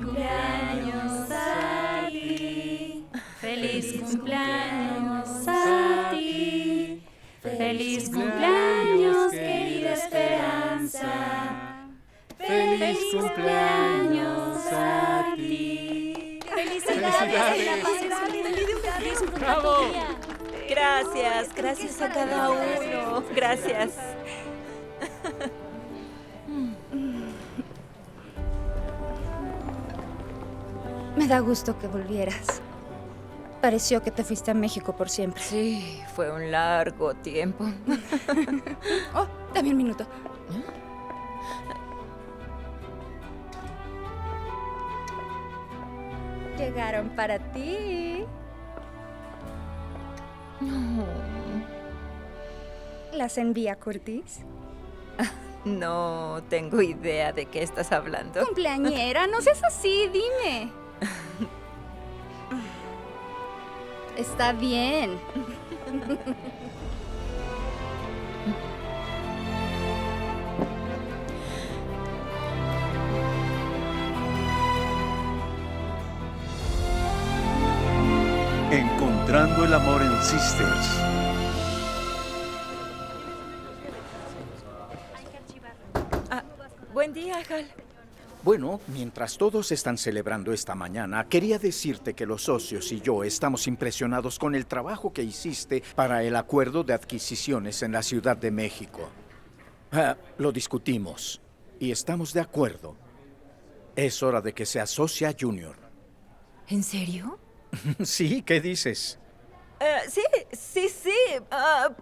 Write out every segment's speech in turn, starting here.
cumpleaños a ti. Feliz cumpleaños a ti. Feliz cumpleaños, querida Esperanza. Feliz cumpleaños a ti. ¡Felicidades! ¡Bravo! Gracias a cada uno. Gracias. Me da gusto que volvieras. Pareció que te fuiste a México por siempre. Sí, fue un largo tiempo. Oh, dame un minuto. Llegaron para ti. ¿Las envía Curtis? No tengo idea de qué estás hablando. Cumpleañera, no seas así, dime. Está bien. Encontrando el amor en Sisters. Buen día, Hal. Bueno, mientras todos están celebrando esta mañana, quería decirte que los socios y yo estamos impresionados con el trabajo que hiciste para el acuerdo de adquisiciones en la Ciudad de México. Lo discutimos y estamos de acuerdo. Es hora de que seas socia junior. ¿En serio? Sí, ¿qué dices? Sí.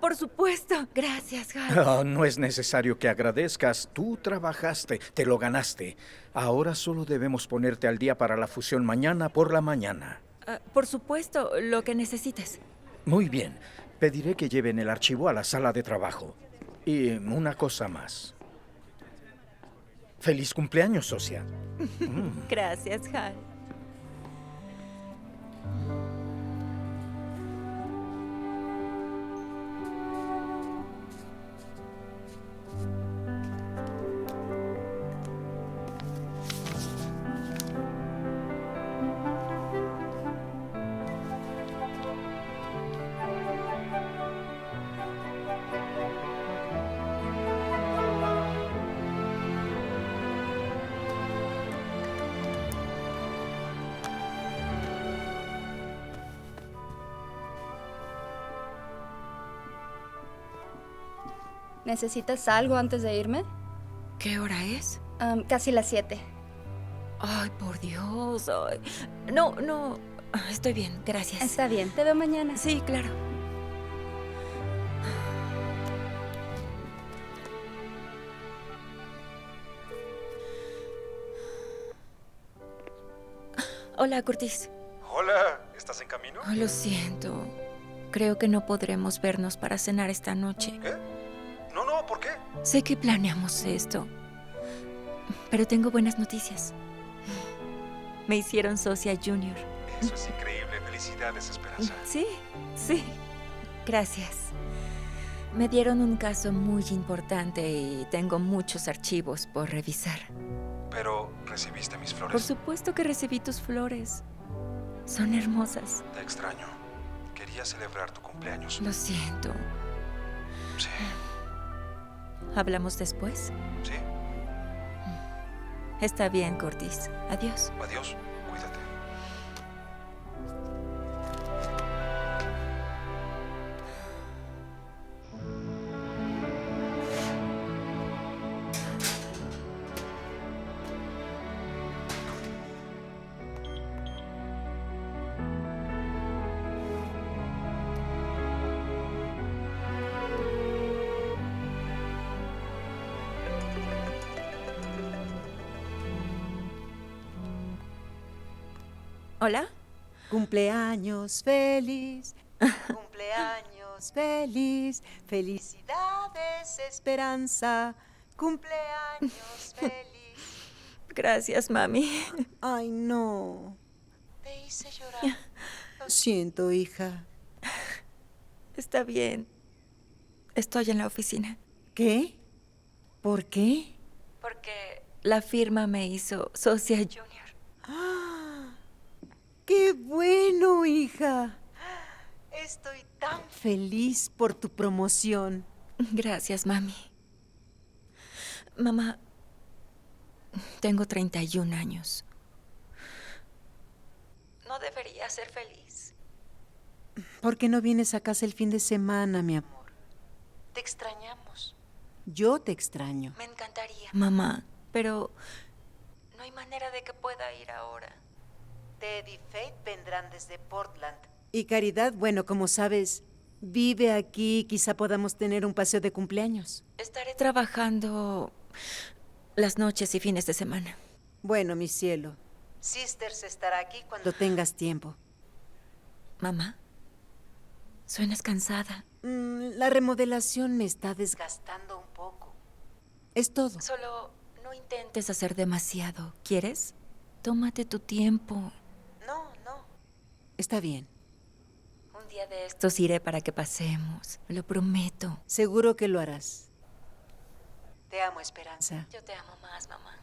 Por supuesto. Gracias, Hal. Oh, no es necesario que agradezcas. Tú trabajaste, te lo ganaste. Ahora solo debemos ponerte al día para la fusión mañana por la mañana. Por supuesto, lo que necesites. Muy bien. Pediré que lleven el archivo a la sala de trabajo. Y una cosa más. ¡Feliz cumpleaños, socia! Gracias, Hal. ¿Necesitas algo antes de irme? ¿Qué hora es? Casi las 7. Ay, por Dios. Ay. No. Estoy bien, gracias. Está bien, te veo mañana. Sí, claro. Hola, Curtis. Hola, ¿estás en camino? Oh, lo siento. Creo que no podremos vernos para cenar esta noche. ¿Qué? No, ¿por qué? Sé que planeamos esto, pero tengo buenas noticias. Me hicieron socia junior. Eso es increíble. Felicidades, Esperanza. Sí. Gracias. Me dieron un caso muy importante y tengo muchos archivos por revisar. Pero, ¿recibiste mis flores? Por supuesto que recibí tus flores. Son hermosas. Te extraño. Quería celebrar tu cumpleaños. Lo siento. Sí. ¿Hablamos después? Sí. Está bien, Curtis. Adiós. Adiós. Cuídate. ¿Hola? Cumpleaños feliz, cumpleaños feliz, felicidades, Esperanza, cumpleaños feliz. Gracias, mami. Ay, no. Te hice llorar. Lo siento, hija. Está bien. Estoy en la oficina. ¿Qué? ¿Por qué? Porque la firma me hizo socia junior. ¡Qué bueno, hija! Estoy tan feliz por tu promoción. Gracias, mami. Mamá, tengo 31 años. No debería ser feliz. ¿Por qué no vienes a casa el fin de semana, mi amor? Te extrañamos. Yo te extraño. Me encantaría. Mamá, pero no hay manera de que pueda ir ahora. Ted y Faith vendrán desde Portland. Y Caridad, bueno, como sabes, vive aquí. Quizá podamos tener un paseo de cumpleaños. Estaré trabajando las noches y fines de semana. Bueno, mi cielo. Sisters estará aquí cuando tengas tiempo. Mamá, suenas cansada. La remodelación me está desgastando un poco. Es todo. Solo no intentes hacer demasiado. ¿Quieres? Tómate tu tiempo. No. Está bien. Un día de estos iré para que pasemos. Lo prometo. Seguro que lo harás. Te amo, Esperanza. Yo te amo más, mamá.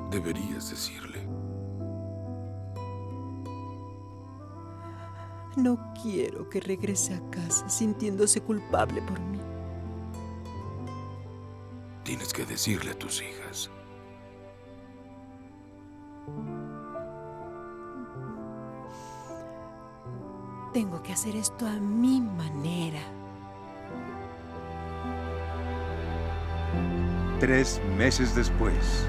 Deberías decirle. No quiero que regrese a casa sintiéndose culpable por mí. Tienes que decirle a tus hijas. Tengo que hacer esto a mi manera. 3 meses después.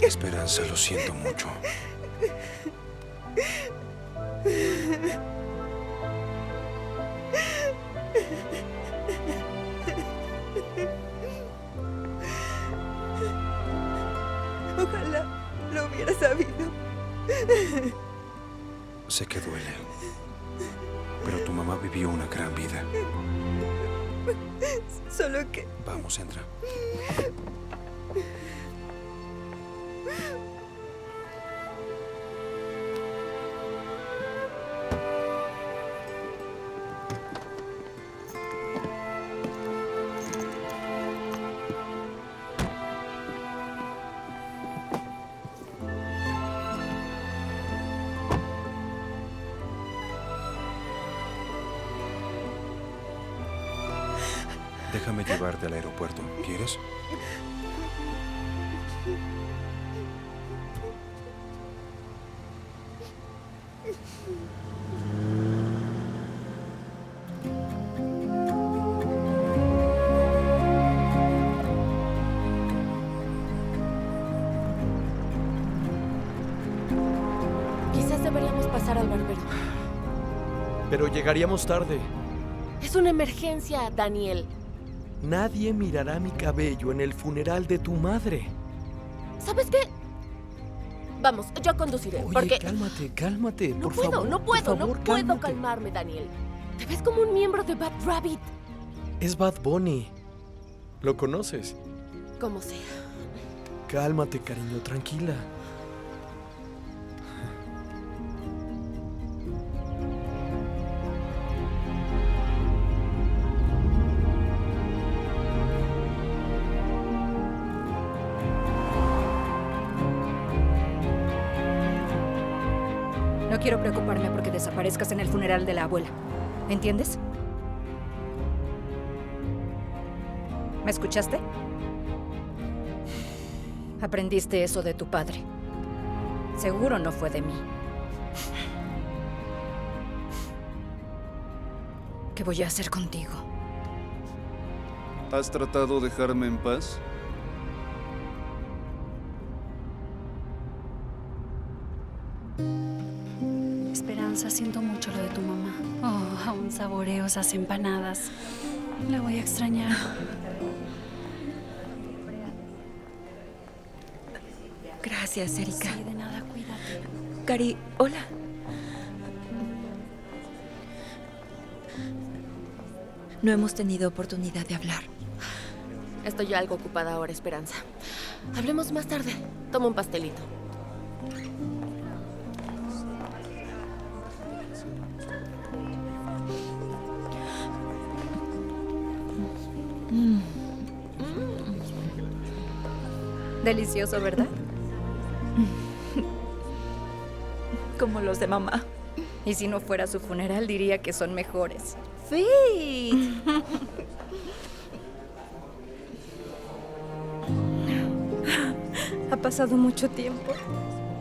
Esperanza, lo siento mucho. Ojalá lo hubiera sabido. Sé que duele, pero tu mamá vivió una gran vida. Solo que... Vamos, entra. Déjame llevarte al aeropuerto. ¿Quieres? Quizás deberíamos pasar al barbero. Pero llegaríamos tarde. Es una emergencia, Daniel. Nadie mirará mi cabello en el funeral de tu madre. ¿Sabes qué? Vamos, yo conduciré. Oye, porque cálmate, no por puedo, favor. no puedo, por no favor, puedo cálmate. calmarme, Daniel. Te ves como un miembro de Bad Rabbit. Es Bad Bunny. ¿Lo conoces? Como sea. Cálmate, cariño, tranquila. No quiero preocuparme porque desaparezcas en el funeral de la abuela. ¿Entiendes? ¿Me escuchaste? Aprendiste eso de tu padre. Seguro no fue de mí. ¿Qué voy a hacer contigo? ¿Has tratado de dejarme en paz? Esperanza, siento mucho lo de tu mamá. Oh, aún saboreo esas empanadas. La voy a extrañar. Gracias, Erika. Sí, de nada, cuídate. Cari, hola. No hemos tenido oportunidad de hablar. Estoy algo ocupada ahora, Esperanza. Hablemos más tarde. Toma un pastelito. Delicioso, ¿verdad? Como los de mamá. Y si no fuera su funeral, diría que son mejores. Faith. Ha pasado mucho tiempo.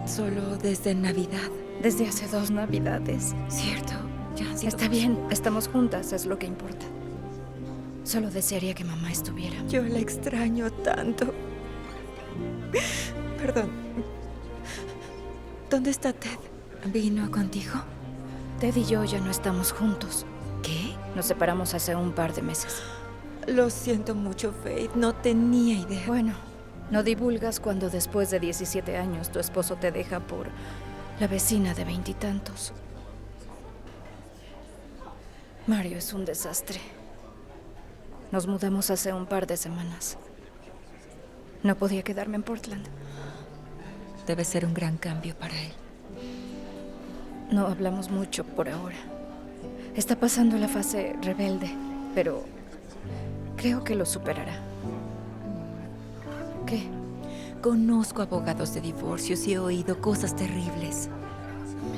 Solo desde Navidad. Desde hace 2 Navidades. Cierto. Ya han sido Está 2. bien, estamos juntas, es lo que importa. Solo desearía que mamá estuviera. Yo la extraño tanto. Perdón. ¿Dónde está Ted? ¿Vino contigo? Ted y yo ya no estamos juntos. ¿Qué? Nos separamos hace un par de meses. Lo siento mucho, Faith. No tenía idea. Bueno, no divulgas cuando después de 17 años tu esposo te deja por la vecina de 20 y tantos. Mario es un desastre. Nos mudamos hace un par de semanas. No podía quedarme en Portland. Debe ser un gran cambio para él. No hablamos mucho por ahora. Está pasando la fase rebelde, pero creo que lo superará. ¿Qué? Conozco abogados de divorcios y he oído cosas terribles.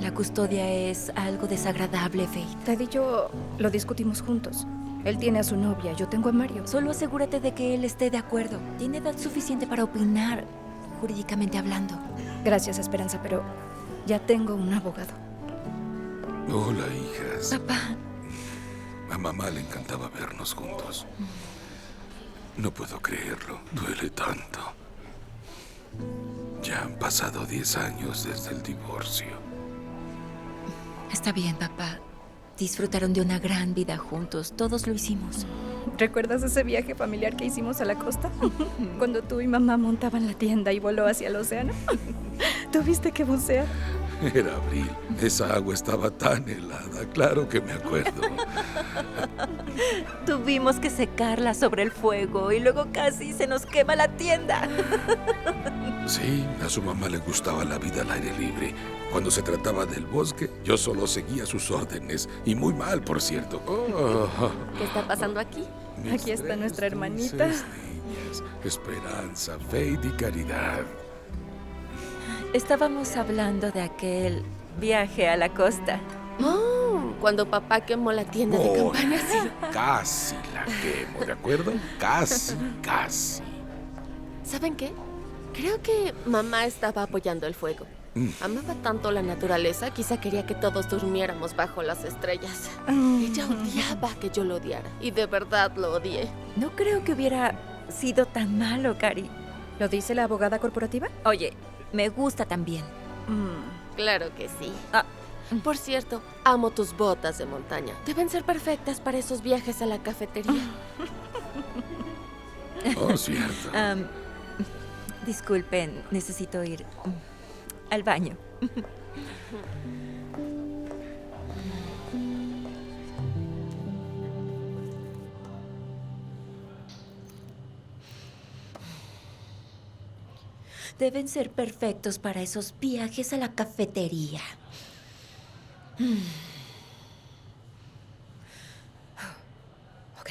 La custodia es algo desagradable, Faith. Ted y yo lo discutimos juntos. Él tiene a su novia, yo tengo a Mario. Solo asegúrate de que él esté de acuerdo. Tiene edad suficiente para opinar, jurídicamente hablando. Gracias, Esperanza, pero ya tengo un abogado. Hola, hijas. Papá. A mamá le encantaba vernos juntos. No puedo creerlo. Duele tanto. Ya han pasado 10 años desde el divorcio. Está bien, papá. Disfrutaron de una gran vida juntos. Todos lo hicimos. ¿Recuerdas ese viaje familiar que hicimos a la costa? Cuando tú y mamá montaban la tienda y voló hacia el océano. ¿Tuviste que bucear? Era abril. Esa agua estaba tan helada. Claro que me acuerdo. Tuvimos que secarla sobre el fuego y luego casi se nos quema la tienda. Sí, a su mamá le gustaba la vida al aire libre. Cuando se trataba del bosque, yo solo seguía sus órdenes. Y muy mal, por cierto. Oh. ¿Qué está pasando aquí? Aquí está nuestra hermanita. Niñas, Esperanza, Faith y Caridad. Estábamos hablando de aquel viaje a la costa. Oh, cuando papá quemó la tienda de campaña, sí. Casi la quemo, ¿de acuerdo? Casi. ¿Saben qué? Creo que mamá estaba apoyando el fuego. Amaba tanto la naturaleza, quizá quería que todos durmiéramos bajo las estrellas. Ella odiaba que yo lo odiara, y de verdad lo odié. No creo que hubiera sido tan malo, Cari. ¿Lo dice la abogada corporativa? Oye, me gusta también. Claro que sí. Por cierto, amo tus botas de montaña. Deben ser perfectas para esos viajes a la cafetería. Oh, cierto. Disculpen, necesito ir al baño. Deben ser perfectos para esos viajes a la cafetería. Ok.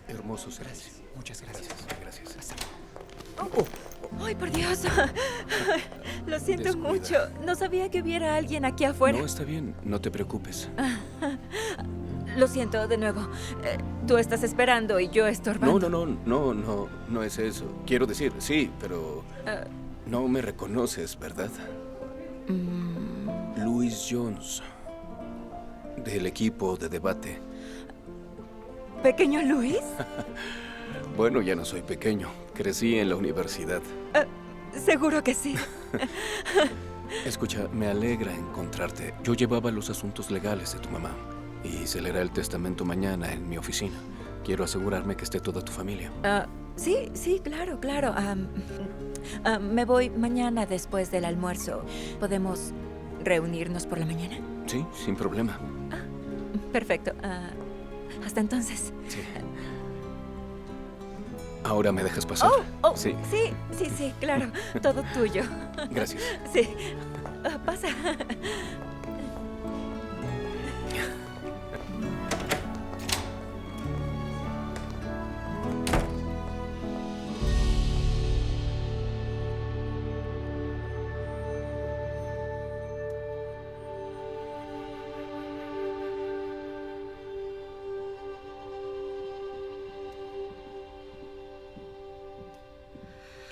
Hermoso servicio. Muchas gracias. Gracias. Hasta ¡Ay, por Dios! Lo siento Descuida. mucho. No sabía que hubiera alguien aquí afuera. No, está bien. No te preocupes. Lo siento de nuevo. Tú estás esperando y yo estorbando. No es eso. Quiero decir, sí, pero no me reconoces, ¿verdad? Louis Jones, del equipo de debate. ¿Pequeño Luis? Bueno, ya no soy pequeño. Crecí en la universidad. Seguro que sí. Escucha, me alegra encontrarte. Yo llevaba los asuntos legales de tu mamá y se leerá el testamento mañana en mi oficina. Quiero asegurarme que esté toda tu familia. Sí, claro, claro. Me voy mañana después del almuerzo. ¿Podemos reunirnos por la mañana? Sí, sin problema. Perfecto. Hasta entonces. Sí. ¿Ahora me dejas pasar? Sí. Sí, claro. Todo tuyo. Gracias. Sí. Pasa.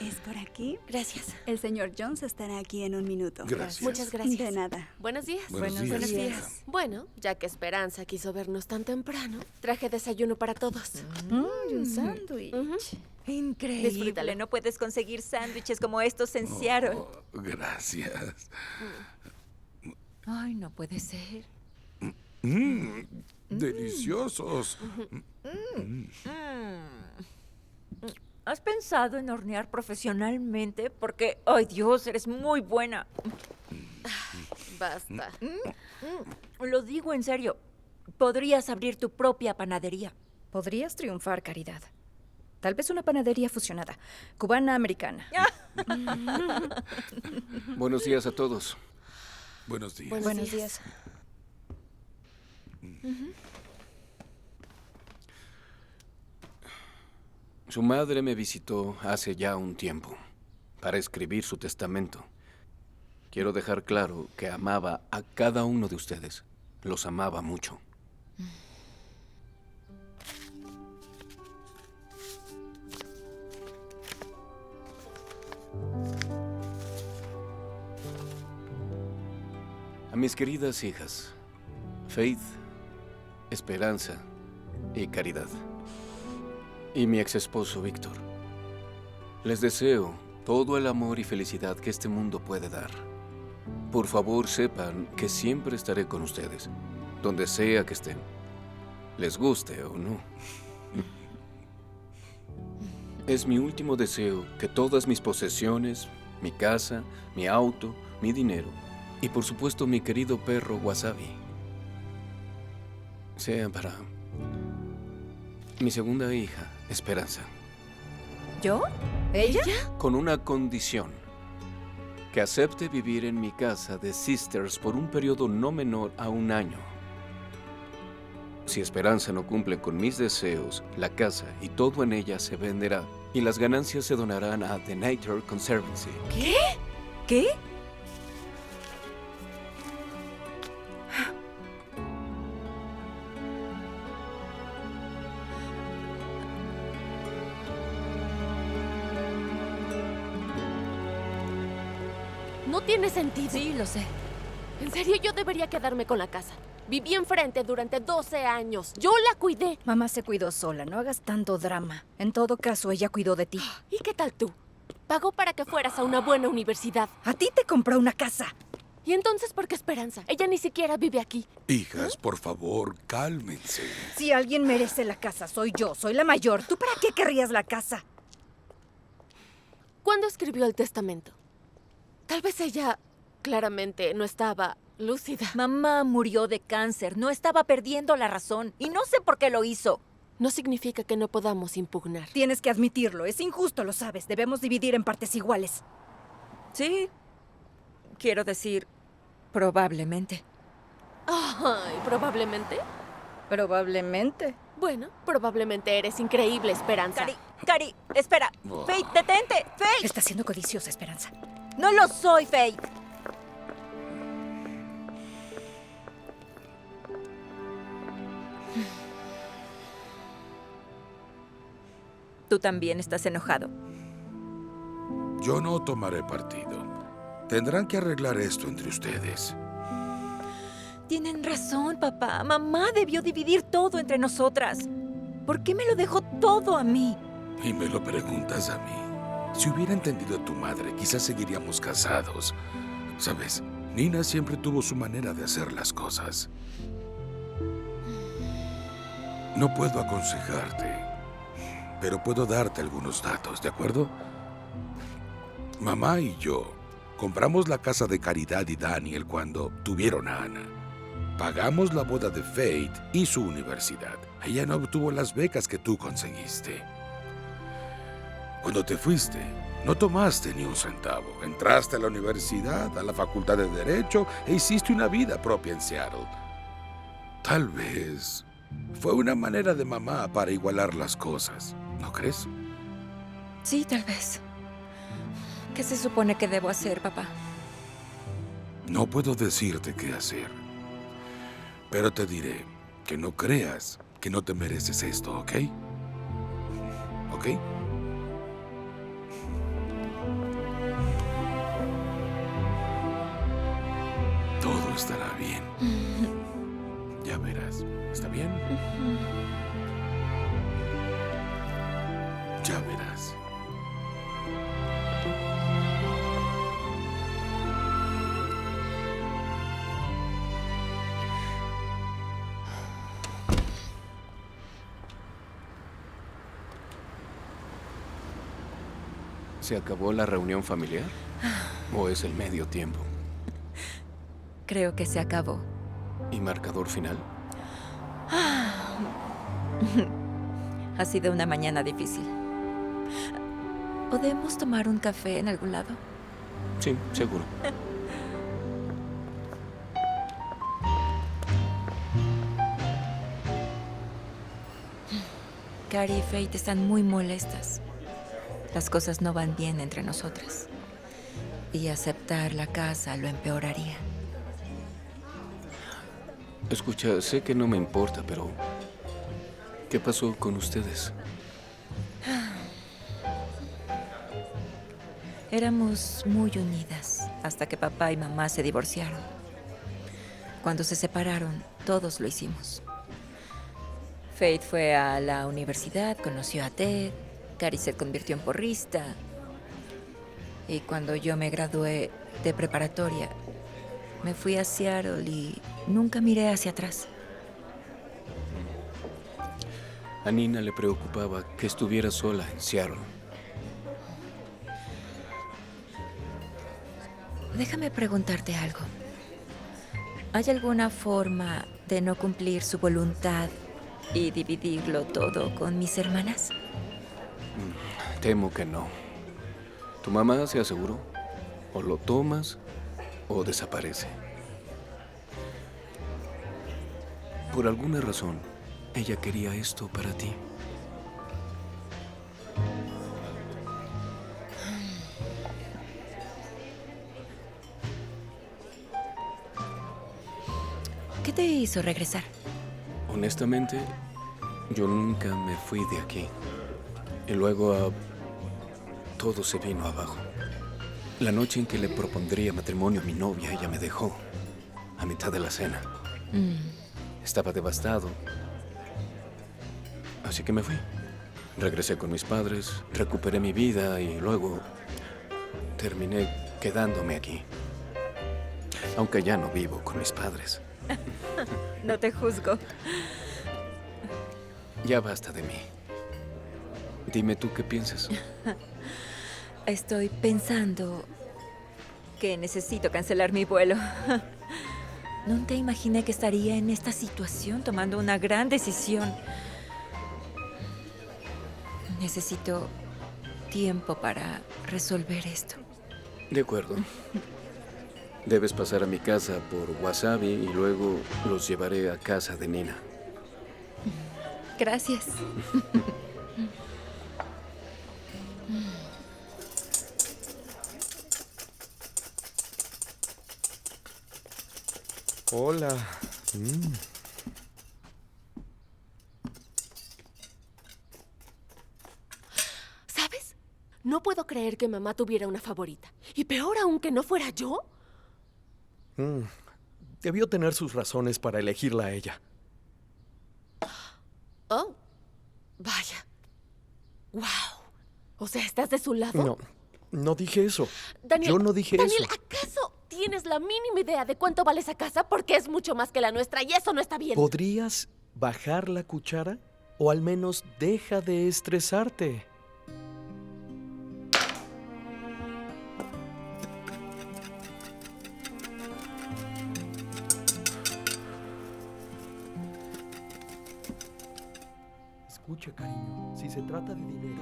¿Es por aquí? Gracias. El señor Jones estará aquí en un minuto. Gracias. Muchas gracias. De nada. Buenos días. Buenos días. Bueno, ya que Esperanza quiso vernos tan temprano, traje desayuno para todos. Un sándwich. Increíble. Disfrútalo. No puedes conseguir sándwiches como estos en Seattle. Gracias. Ay, no puede ser. Deliciosos. ¿Has pensado en hornear profesionalmente? Porque, ¡ay Dios, eres muy buena! Basta. Lo digo en serio. Podrías abrir tu propia panadería. Podrías triunfar, Caridad. Tal vez una panadería fusionada, cubana-americana. Buenos días a todos. Buenos días. Buenos días. Su madre me visitó hace ya un tiempo para escribir su testamento. Quiero dejar claro que amaba a cada uno de ustedes. Los amaba mucho. A mis queridas hijas, Faith, Esperanza y Caridad. Y mi ex esposo Víctor. Les deseo todo el amor y felicidad que este mundo puede dar. Por favor, sepan que siempre estaré con ustedes, donde sea que estén, les guste o no. Es mi último deseo que todas mis posesiones, mi casa, mi auto, mi dinero y por supuesto mi querido perro Wasabi sean para mi segunda hija, Esperanza. ¿Yo? ¿Ella? Con una condición. Que acepte vivir en mi casa de Sisters por un periodo no menor a 1 año. Si Esperanza no cumple con mis deseos, la casa y todo en ella se venderá y las ganancias se donarán a The Nature Conservancy. ¿Qué? ¿Qué? No tiene sentido. Sí, lo sé. En serio, yo debería quedarme con la casa. Viví enfrente durante 12 años. Yo la cuidé. Mamá se cuidó sola, no hagas tanto drama. En todo caso, ella cuidó de ti. ¿Y qué tal tú? Pagó para que fueras a una buena universidad. A ti te compró una casa. ¿Y entonces por qué Esperanza? Ella ni siquiera vive aquí. Hijas, por favor, cálmense. Si alguien merece la casa, soy yo. Soy la mayor. ¿Tú para qué querrías la casa? ¿Cuándo escribió el testamento? Tal vez ella claramente no estaba lúcida. Mamá murió de cáncer. No estaba perdiendo la razón. Y no sé por qué lo hizo. No significa que no podamos impugnar. Tienes que admitirlo. Es injusto, lo sabes. Debemos dividir en partes iguales. Sí. Quiero decir, probablemente. Ay, ¿probablemente? Probablemente. Bueno, probablemente eres increíble, Esperanza. Cari, espera. Faith, detente. Faith. Está siendo codiciosa, Esperanza. No lo soy, Faith. Tú también estás enojado. Yo no tomaré partido. Tendrán que arreglar esto entre ustedes. Tienen razón, papá. Mamá debió dividir todo entre nosotras. ¿Por qué me lo dejó todo a mí? Y me lo preguntas a mí. Si hubiera entendido a tu madre, quizás seguiríamos casados. ¿Sabes? Nina siempre tuvo su manera de hacer las cosas. No puedo aconsejarte. pero puedo darte algunos datos, ¿de acuerdo? Mamá y yo compramos la casa de Caridad y Daniel cuando tuvieron a Ana. Pagamos la boda de Faith y su universidad. Ella no obtuvo las becas que tú conseguiste. Cuando te fuiste, no tomaste ni un centavo. Entraste a la universidad, a la facultad de Derecho e hiciste una vida propia en Seattle. Tal vez fue una manera de mamá para igualar las cosas, ¿no crees? Sí, tal vez. ¿Qué se supone que debo hacer, papá? No puedo decirte qué hacer, pero te diré que no creas que no te mereces esto, ¿ok? ¿Ok? Todo estará bien. Ya verás. ¿Está bien? Ya verás. ¿Se acabó la reunión familiar? ¿O es el medio tiempo? Creo que se acabó. ¿Y marcador final? Ha sido una mañana difícil. ¿Podemos tomar un café en algún lado? Sí, seguro. Cari y Faith están muy molestas. Las cosas no van bien entre nosotras. Y aceptar la casa lo empeoraría. Escucha, sé que no me importa, pero ¿qué pasó con ustedes? Éramos muy unidas hasta que papá y mamá se divorciaron. Cuando se separaron, todos lo hicimos. Faith fue a la universidad, conoció a Ted. Cari se convirtió en porrista. Y cuando yo me gradué de preparatoria, me fui a Seattle y nunca miré hacia atrás. A Nina le preocupaba que estuviera sola en Seattle. Déjame preguntarte algo. ¿Hay alguna forma de no cumplir su voluntad y dividirlo todo con mis hermanas? Temo que no. Tu mamá se aseguró. O lo tomas o desaparece. Por alguna razón, ella quería esto para ti. ¿Qué te hizo regresar? Honestamente, yo nunca me fui de aquí. Y luego todo se vino abajo. La noche en que le propondría matrimonio a mi novia, ella me dejó a mitad de la cena. Estaba devastado. Así que me fui. Regresé con mis padres, recuperé mi vida y luego terminé quedándome aquí. Aunque ya no vivo con mis padres. No te juzgo. Ya basta de mí. Dime tú qué piensas. Estoy pensando que necesito cancelar mi vuelo. Nunca imaginé que estaría en esta situación tomando una gran decisión. Necesito tiempo para resolver esto. De acuerdo. Debes pasar a mi casa por Wasabi y luego los llevaré a casa de Nina. Gracias. Hola. ¿Sabes? No puedo creer que mamá tuviera una favorita. Y peor aún que no fuera yo. Debió tener sus razones para elegirla a ella. Oh, vaya. ¡Wow! O sea, ¿estás de su lado? No dije eso. Daniel, Yo no dije Daniel, eso. ¿acaso tienes la mínima idea de cuánto vale esa casa? Porque es mucho más que la nuestra y eso no está bien. ¿Podrías bajar la cuchara? O al menos deja de estresarte. Escucha, cariño, si se trata de dinero,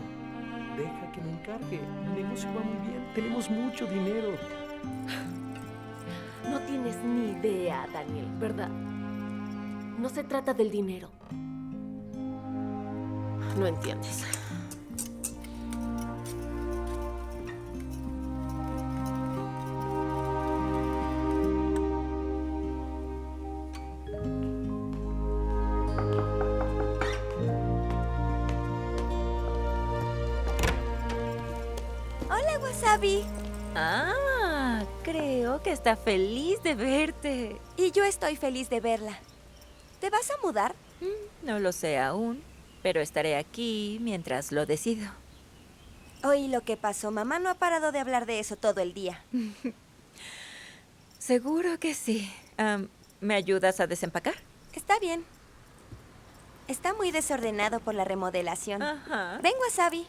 deja que me encargue. El negocio va muy bien, tenemos mucho dinero. No tienes ni idea, Daniel, ¿verdad? No se trata del dinero. No entiendes. Hola, Wasabi. Ah, creo que está feliz de verte. Y yo estoy feliz de verla. ¿Te vas a mudar? No lo sé aún, pero estaré aquí mientras lo decido. Oí lo que pasó. Mamá no ha parado de hablar de eso todo el día. Seguro que sí. ¿Me ayudas a desempacar? Está bien. Está muy desordenado por la remodelación. Ajá. Ven, Wasabi.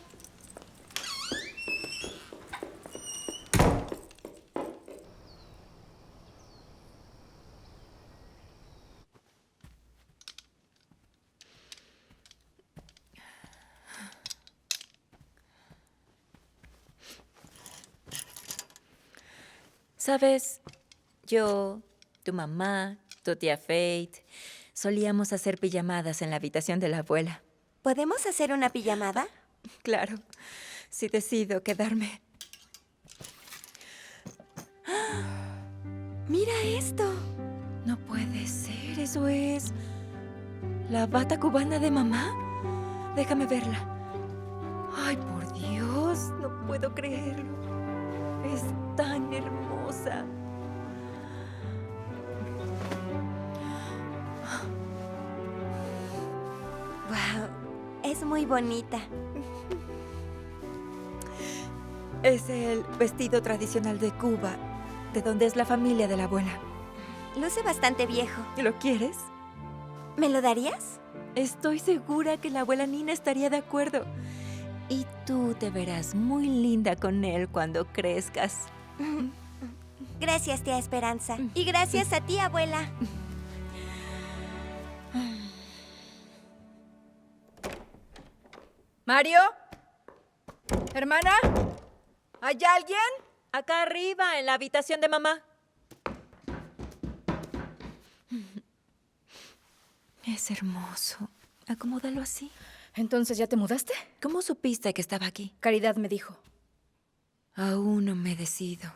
¿Sabes? Yo, tu mamá, tu tía Faith, solíamos hacer pijamadas en la habitación de la abuela. ¿Podemos hacer una pijamada? Claro, si decido quedarme. ¡Mira esto! No puede ser, eso es... ¿la bata cubana de mamá? Déjame verla. Ay, por Dios, no puedo creerlo. Es tan hermosa. ¡Wow! Es muy bonita. Es el vestido tradicional de Cuba, de donde es la familia de la abuela. Luce bastante viejo. ¿Lo quieres? ¿Me lo darías? Estoy segura que la abuela Nina estaría de acuerdo. Y tú te verás muy linda con él cuando crezcas. Gracias, tía Esperanza. Y gracias a ti, abuela. ¿Mario? ¿Hermana? ¿Hay alguien? Acá arriba, en la habitación de mamá. Es hermoso. Acomódalo así. ¿Entonces ya te mudaste? ¿Cómo supiste que estaba aquí? Caridad me dijo. Aún no me decido.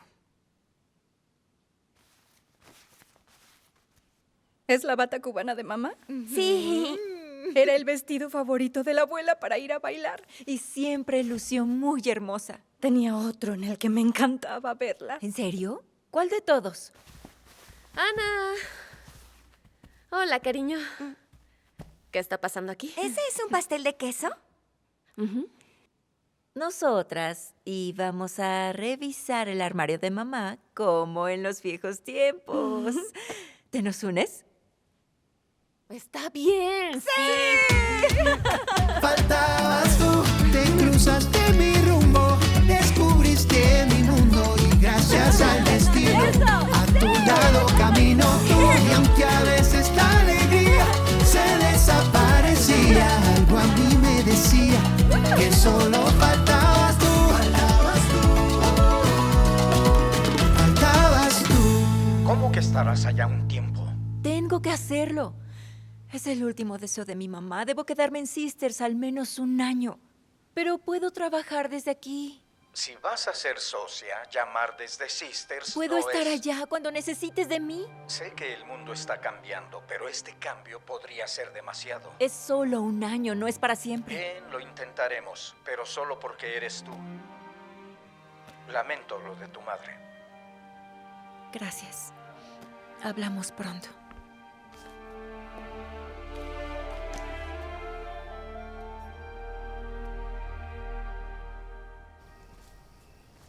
¿Es la bata cubana de mamá? Sí. Era el vestido favorito de la abuela para ir a bailar. Y siempre lució muy hermosa. Tenía otro en el que me encantaba verla. ¿En serio? ¿Cuál de todos? Ana. Hola, cariño. ¿Qué está pasando aquí? ¿Ese es un pastel de queso? Nosotras íbamos a revisar el armario de mamá como en los viejos tiempos. ¿Te nos unes? Está bien. ¡Sí! Faltabas tú, te cruzaste mi rumbo, descubriste mi mundo y gracias al destino a tu lado camino. Y aunque a veces la alegría se desaparecía, algo a mí me decía que solo faltabas tú. Faltabas tú. ¿Cómo que estarás allá un tiempo? Tengo que hacerlo. Es el último deseo de mi mamá. Debo quedarme en Sisters al menos un año. Pero puedo trabajar desde aquí. Si vas a ser socia, llamar desde Sisters ¿Puedo no estar es... allá cuando necesites de mí? Sé que el mundo está cambiando, pero este cambio podría ser demasiado. Es solo un año, no es para siempre. Bien, lo intentaremos, pero solo porque eres tú. Lamento lo de tu madre. Gracias. Hablamos pronto.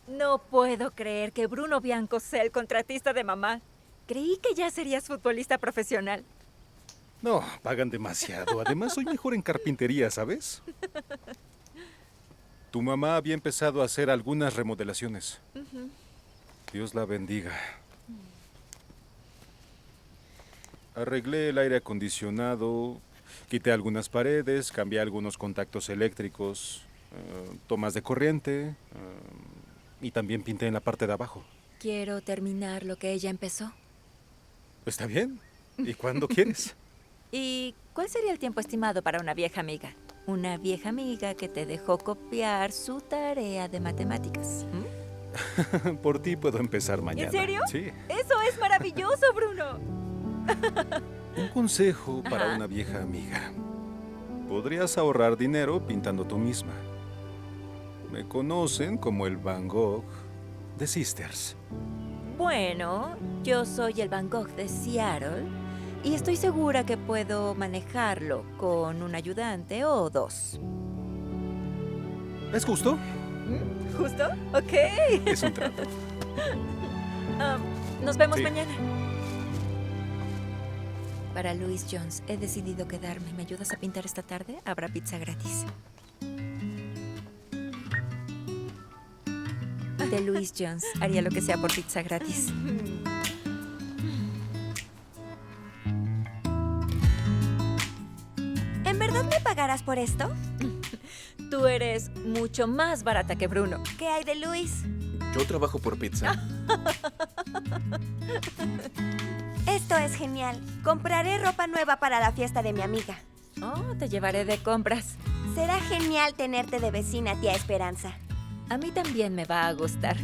No puedo creer que Bruno Bianco sea el contratista de mamá. Creí que ya serías futbolista profesional. No, pagan demasiado. Además, soy mejor en carpintería, ¿sabes? Tu mamá había empezado a hacer algunas remodelaciones. Dios la bendiga. Arreglé el aire acondicionado, quité algunas paredes, cambié algunos contactos eléctricos, tomas de corriente, y también pinté en la parte de abajo. Quiero terminar lo que ella empezó. ¿Está bien? ¿Y cuándo quieres? ¿Y cuál sería el tiempo estimado para una vieja amiga? Una vieja amiga que te dejó copiar su tarea de matemáticas. Por ti puedo empezar mañana. ¿En serio? Sí. Eso es maravilloso, Bruno. Un consejo para una vieja amiga. Podrías ahorrar dinero pintando tú misma. Me conocen como el Van Gogh de Sisters. Bueno, yo soy el Van Gogh de Seattle y estoy segura que puedo manejarlo con un ayudante o dos. ¿Es justo? ¿Justo? Ok. Es un trato. Nos vemos Sí. mañana. Para Louis Jones, he decidido quedarme. ¿Me ayudas a pintar esta tarde? Habrá pizza gratis. De Louis Jones. Haría lo que sea por pizza gratis. ¿En verdad me pagarás por esto? Tú eres mucho más barata que Bruno. ¿Qué hay de Luis? Yo trabajo por pizza. Esto es genial. Compraré ropa nueva para la fiesta de mi amiga. Oh, te llevaré de compras. Será genial tenerte de vecina, tía Esperanza. A mí también me va a gustar.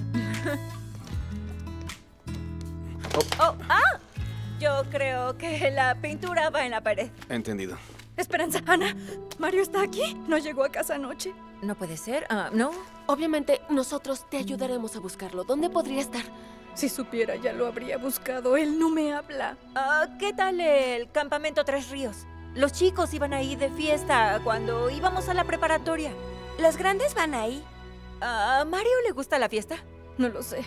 Yo creo que la pintura va en la pared. Entendido. Esperanza, Ana, ¿Mario está aquí? ¿No llegó a casa anoche? No puede ser. ¿No? Obviamente, nosotros te ayudaremos a buscarlo. ¿Dónde podría estar? Si supiera, ya lo habría buscado. Él no me habla. ¿Qué tal el campamento Tres Ríos? Los chicos iban ahí de fiesta cuando íbamos a la preparatoria. ¿Los grandes van ahí? ¿A Mario le gusta la fiesta? No lo sé.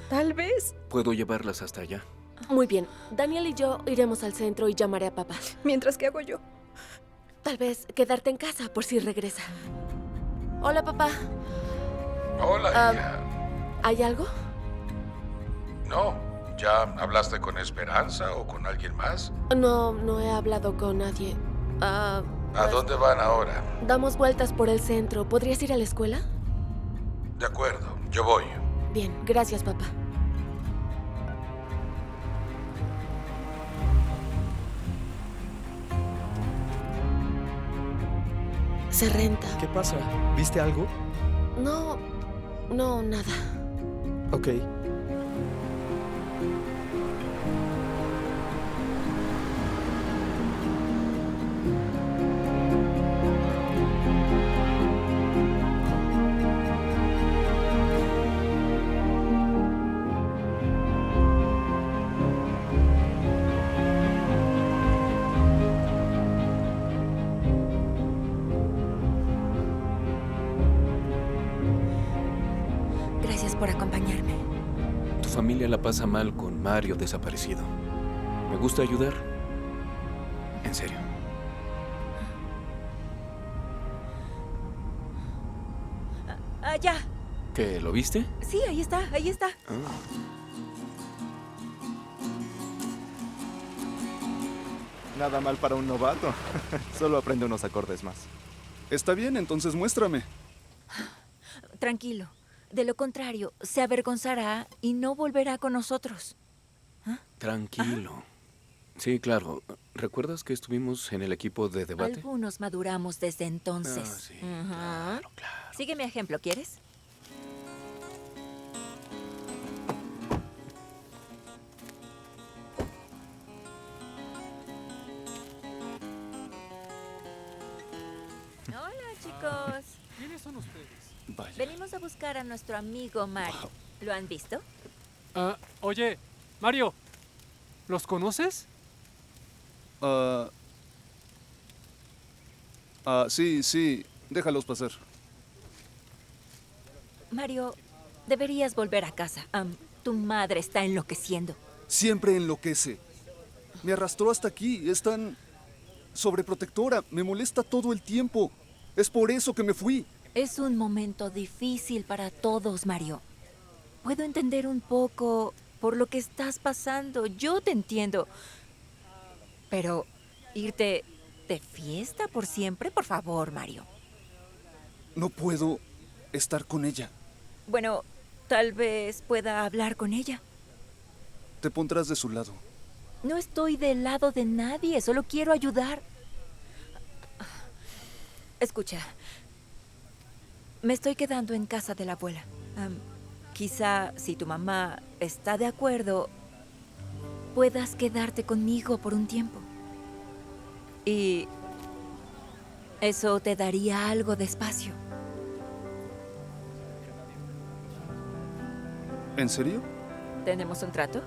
Tal vez. Puedo llevarlas hasta allá. Muy bien. Daniel y yo iremos al centro y llamaré a papá. Mientras, ¿qué hago yo? Tal vez quedarte en casa por si regresa. Hola, papá. Hola, hija. ¿Hay algo? No. ¿Ya hablaste con Esperanza o con alguien más? No he hablado con nadie. ¿A dónde van ahora? Damos vueltas por el centro. ¿Podrías ir a la escuela? De acuerdo, yo voy. Bien, gracias, papá. Se renta. ¿Qué pasa? ¿Viste algo? No, nada. Ok. Gracias por acompañarme. Tu familia la pasa mal con Mario desaparecido. Me gusta ayudar. En serio. Allá. ¿Qué? ¿Lo viste? Sí, ahí está, ahí está. Nada mal para un novato. Solo aprende unos acordes más. Está bien, entonces muéstrame. Tranquilo. De lo contrario, se avergonzará y no volverá con nosotros. Tranquilo. Sí, claro. ¿Recuerdas que estuvimos en el equipo de debate? Algunos maduramos desde entonces. Sí, claro. Sigue mi ejemplo, ¿quieres? Hola, chicos. ¿Quiénes son ustedes? Venimos a buscar a nuestro amigo Mario. ¿Lo han visto? Oye, Mario, ¿los conoces? Sí, déjalos pasar. Mario, deberías volver a casa. Tu madre está enloqueciendo. Siempre enloquece. Me arrastró hasta aquí. Es tan sobreprotectora. Me molesta todo el tiempo. Es por eso que me fui. Es un momento difícil para todos, Mario. Puedo entender un poco por lo que estás pasando. Yo te entiendo. Pero irte de fiesta por siempre, por favor, Mario. No puedo estar con ella. Bueno, tal vez pueda hablar con ella. Te pondrás de su lado. No estoy del lado de nadie, solo quiero ayudar. Escucha, me estoy quedando en casa de la abuela. Quizá, si tu mamá está de acuerdo, puedas quedarte conmigo por un tiempo. Y eso te daría algo de espacio. ¿En serio? ¿Tenemos un trato?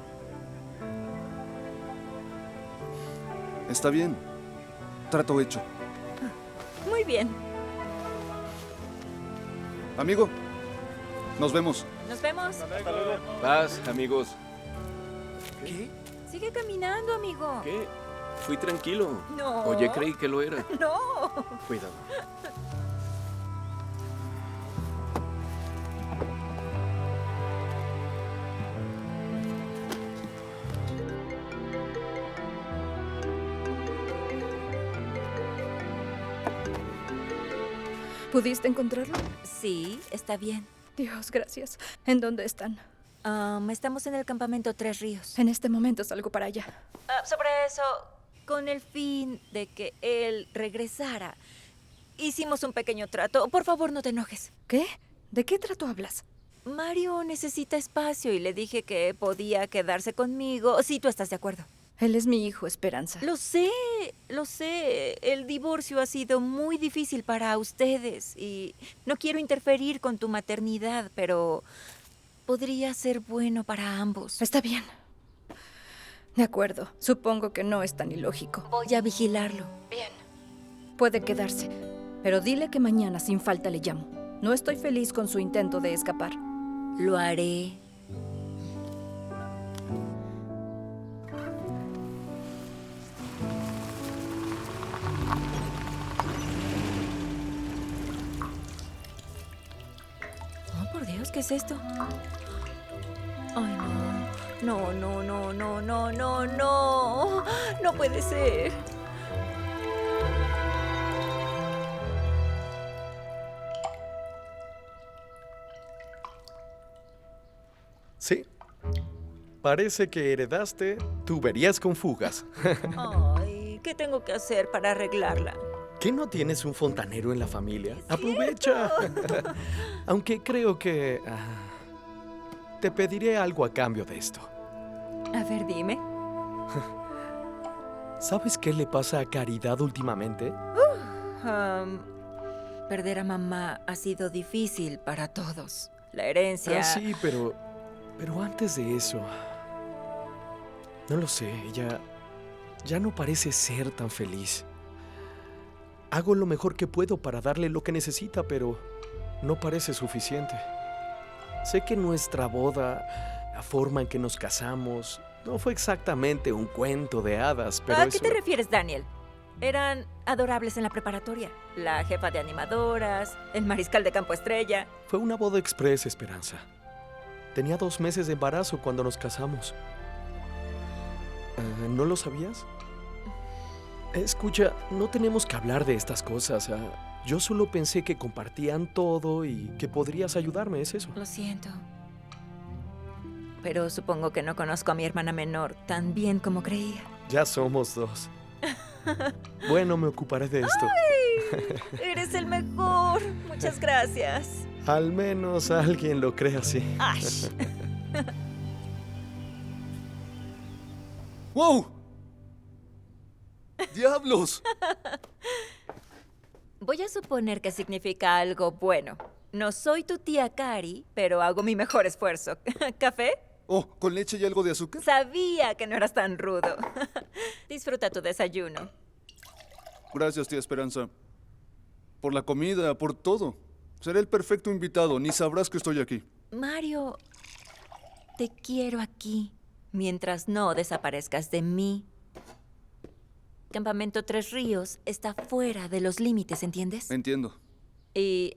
Está bien. Trato hecho. Muy bien. Amigo, nos vemos. Nos vemos. Hasta luego. Paz, amigos. ¿Qué? Sigue caminando, amigo. ¿Qué? Fui tranquilo. No. Oye, creí que lo era. No. Cuidado. ¿Pudiste encontrarlo? Sí, está bien. Dios, gracias. ¿En dónde están? Estamos en el campamento Tres Ríos. En este momento salgo para allá. Sobre eso, con el fin de que él regresara, hicimos un pequeño trato. Por favor, no te enojes. ¿Qué? ¿De qué trato hablas? Mario necesita espacio y le dije que podía quedarse conmigo si tú estás de acuerdo. Él es mi hijo, Esperanza. Lo sé, lo sé. El divorcio ha sido muy difícil para ustedes y no quiero interferir con tu maternidad, pero podría ser bueno para ambos. Está bien. De acuerdo. Supongo que no es tan ilógico. Voy a vigilarlo. Bien. Puede quedarse, pero dile que mañana sin falta le llamo. No estoy feliz con su intento de escapar. Lo haré. Por Dios, ¿qué es esto? Ay, no. No. No puede ser. Sí. Parece que heredaste tuberías con fugas. Ay, ¿qué tengo que hacer para arreglarla? ¿Qué no tienes un fontanero en la familia? ¡Aprovecha! Aunque creo que te pediré algo a cambio de esto. A ver, dime. ¿Sabes qué le pasa a Caridad últimamente? Perder a mamá ha sido difícil para todos. La herencia... Sí, pero antes de eso... No lo sé, ella ya no parece ser tan feliz. Hago lo mejor que puedo para darle lo que necesita, pero no parece suficiente. Sé que nuestra boda, la forma en que nos casamos, no fue exactamente un cuento de hadas, pero ¿A qué te refieres, Daniel? Eran adorables en la preparatoria. La jefa de animadoras, el mariscal de campo estrella. Fue una boda express, Esperanza. Tenía 2 meses de embarazo cuando nos casamos. ¿No lo sabías? Escucha, no tenemos que hablar de estas cosas. Yo solo pensé que compartían todo y que podrías ayudarme, es eso. Lo siento. Pero supongo que no conozco a mi hermana menor tan bien como creía. Ya somos 2. Bueno, me ocuparé de esto. ¡Ay! Eres el mejor. Muchas gracias. Al menos alguien lo cree así. ¡Ay! ¡Wow! ¡Diablos! Voy a suponer que significa algo bueno. No soy tu tía Cari, pero hago mi mejor esfuerzo. ¿Café? Oh, ¿con leche y algo de azúcar? Sabía que no eras tan rudo. Disfruta tu desayuno. Gracias, tía Esperanza. Por la comida, por todo. Seré el perfecto invitado, ni sabrás que estoy aquí. Mario, te quiero aquí, mientras no desaparezcas de mí. Campamento Tres Ríos está fuera de los límites, ¿entiendes? Entiendo. Y,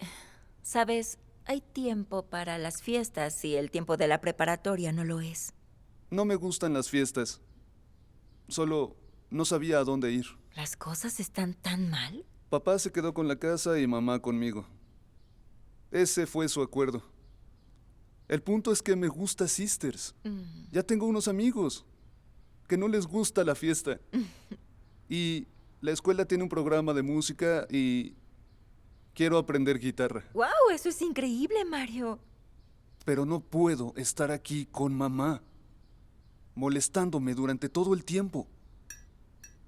¿sabes? Hay tiempo para las fiestas y el tiempo de la preparatoria no lo es. No me gustan las fiestas. Solo no sabía a dónde ir. ¿Las cosas están tan mal? Papá se quedó con la casa y mamá conmigo. Ese fue su acuerdo. El punto es que me gusta Sisters. Ya tengo unos amigos que no les gusta la fiesta. Y la escuela tiene un programa de música y quiero aprender guitarra. ¡Wow! Eso es increíble, Mario. Pero no puedo estar aquí con mamá, molestándome durante todo el tiempo.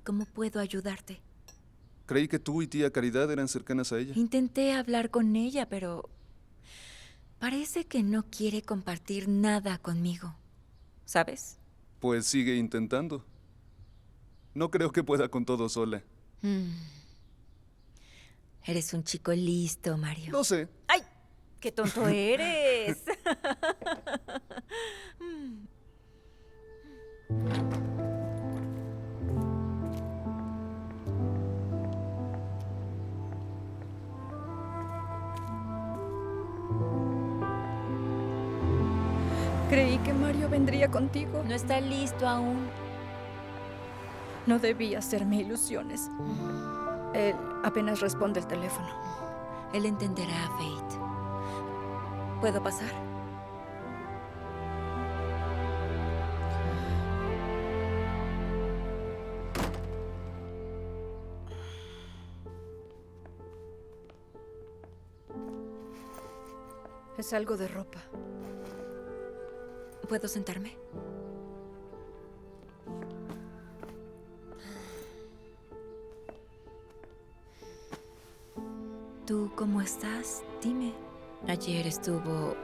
¿Cómo puedo ayudarte? Creí que tú y tía Caridad eran cercanas a ella. Intenté hablar con ella, pero parece que no quiere compartir nada conmigo. ¿Sabes? Pues sigue intentando. No creo que pueda con todo sola. Eres un chico listo, Mario. Lo sé. ¡Ay! ¡Qué tonto eres! Creí que Mario vendría contigo. No está listo aún. No debí hacerme ilusiones. Él apenas responde el teléfono. Él entenderá, Fate. ¿Puedo pasar? Es algo de ropa. ¿Puedo sentarme? ¿Tú cómo estás? Dime. Ayer estuvo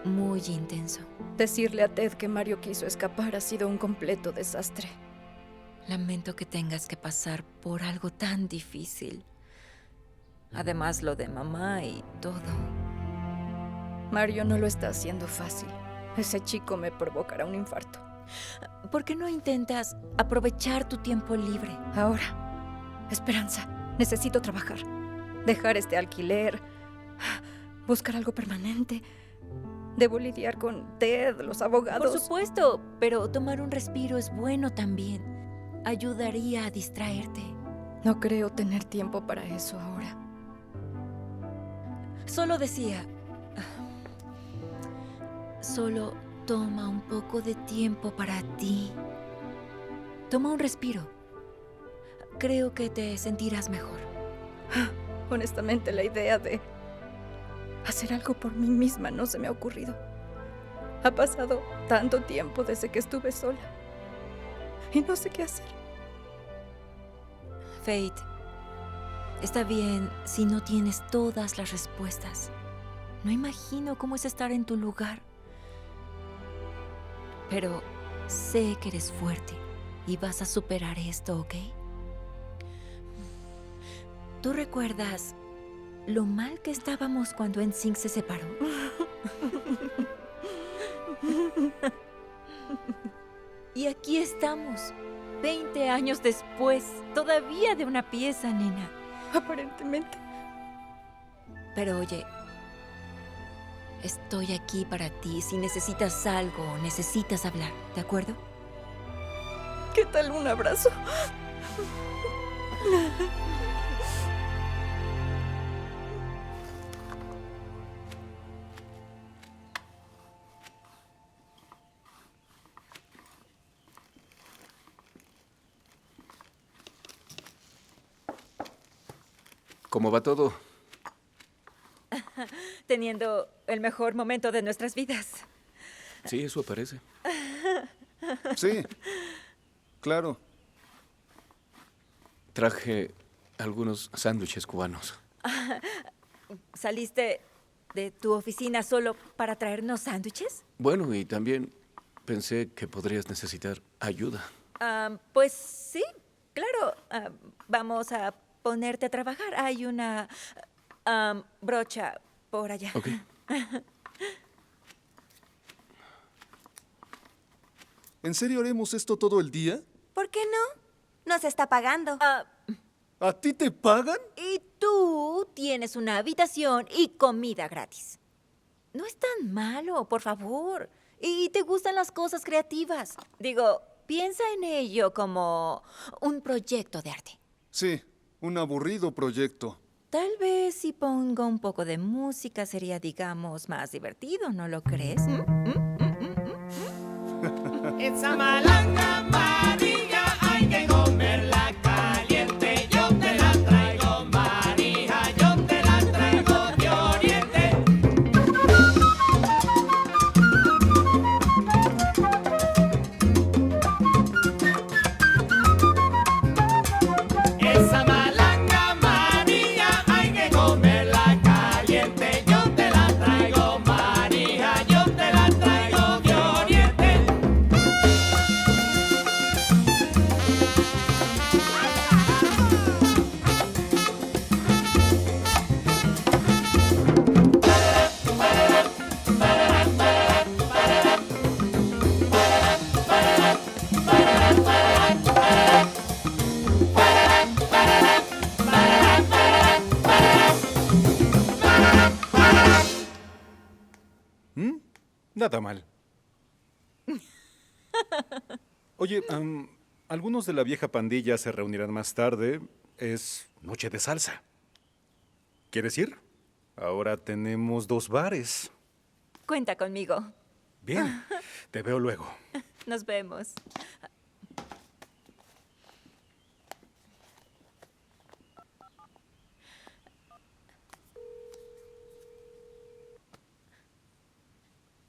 muy intenso. Decirle a Ted que Mario quiso escapar ha sido un completo desastre. Lamento que tengas que pasar por algo tan difícil. Además, lo de mamá y todo. Mario no lo está haciendo fácil. Ese chico me provocará un infarto. ¿Por qué no intentas aprovechar tu tiempo libre? Ahora, Esperanza, necesito trabajar. Dejar este alquiler. Buscar algo permanente. Debo lidiar con Ted, los abogados. Por supuesto, pero tomar un respiro es bueno también. Ayudaría a distraerte. No creo tener tiempo para eso ahora. Solo decía... Solo toma un poco de tiempo para ti. Toma un respiro. Creo que te sentirás mejor. Honestamente, la idea de hacer algo por mí misma no se me ha ocurrido. Ha pasado tanto tiempo desde que estuve sola. Y no sé qué hacer. Fate, está bien si no tienes todas las respuestas. No imagino cómo es estar en tu lugar. Pero sé que eres fuerte y vas a superar esto, ¿ok? ¿Tú recuerdas lo mal que estábamos cuando NSYNC se separó? Y aquí estamos, 20 años después, todavía de una pieza, nena. Aparentemente. Pero oye, estoy aquí para ti si necesitas algo o necesitas hablar, ¿de acuerdo? ¿Qué tal un abrazo? ¿Cómo va todo? Teniendo el mejor momento de nuestras vidas. Sí, eso parece. Sí, claro. Traje algunos sándwiches cubanos. ¿Saliste de tu oficina solo para traernos sándwiches? Bueno, y también pensé que podrías necesitar ayuda. Pues sí, claro. Vamos a ponerte a trabajar. Hay una brocha por allá. Ok. ¿En serio haremos esto todo el día? ¿Por qué no? Nos está pagando. ¿A ti te pagan? Y tú tienes una habitación y comida gratis. No es tan malo, por favor. Y te gustan las cosas creativas. Digo, piensa en ello como un proyecto de arte. Sí, un aburrido proyecto. Tal vez si pongo un poco de música sería, digamos, más divertido, ¿no lo crees? Esa malanga María hay que comerla caliente. Yo te la traigo, María, yo te la traigo de Oriente. Esa malanga María hay que comerla caliente. Yo te la traigo, María, yo te la traigo de Oriente. Nada mal. Oye, algunos de la vieja pandilla se reunirán más tarde. Es noche de salsa. ¿Quieres ir? Ahora tenemos 2 bares. Cuenta conmigo. Bien, te veo luego. Nos vemos.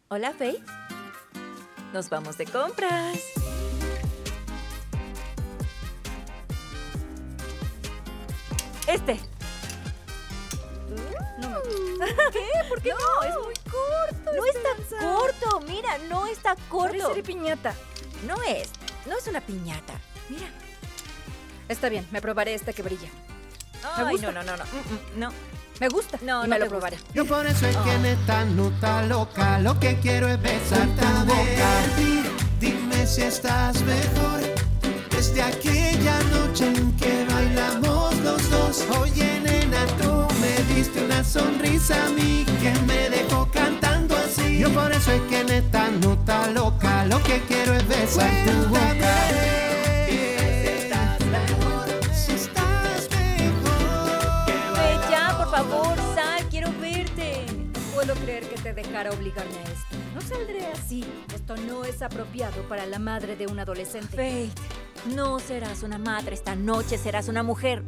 Hola, Faith. Nos vamos de compras. Este. ¿Qué? ¿Por qué no? Es muy corto. No está corto. Mira, no está corto. Parece piñata. No es una piñata. Mira. Está bien, me probaré esta que brilla. Ay, Me gusta. No. Me gusta. No, y no me te lo probaré. Yo por eso es que neta nuta loca. Lo que quiero es besar tu boca. Dime si estás mejor desde aquella noche en que bailamos los dos. Oye, nena, tú me diste una sonrisa a mí que me dejó cantando así. Yo por eso es que neta nuta loca. Lo que quiero es besar tu boca. Por favor, sal, quiero verte. Puedo creer que te dejara obligarme a esto. No saldré así. Esto no es apropiado para la madre de un adolescente. Faith, no serás una madre esta noche, serás una mujer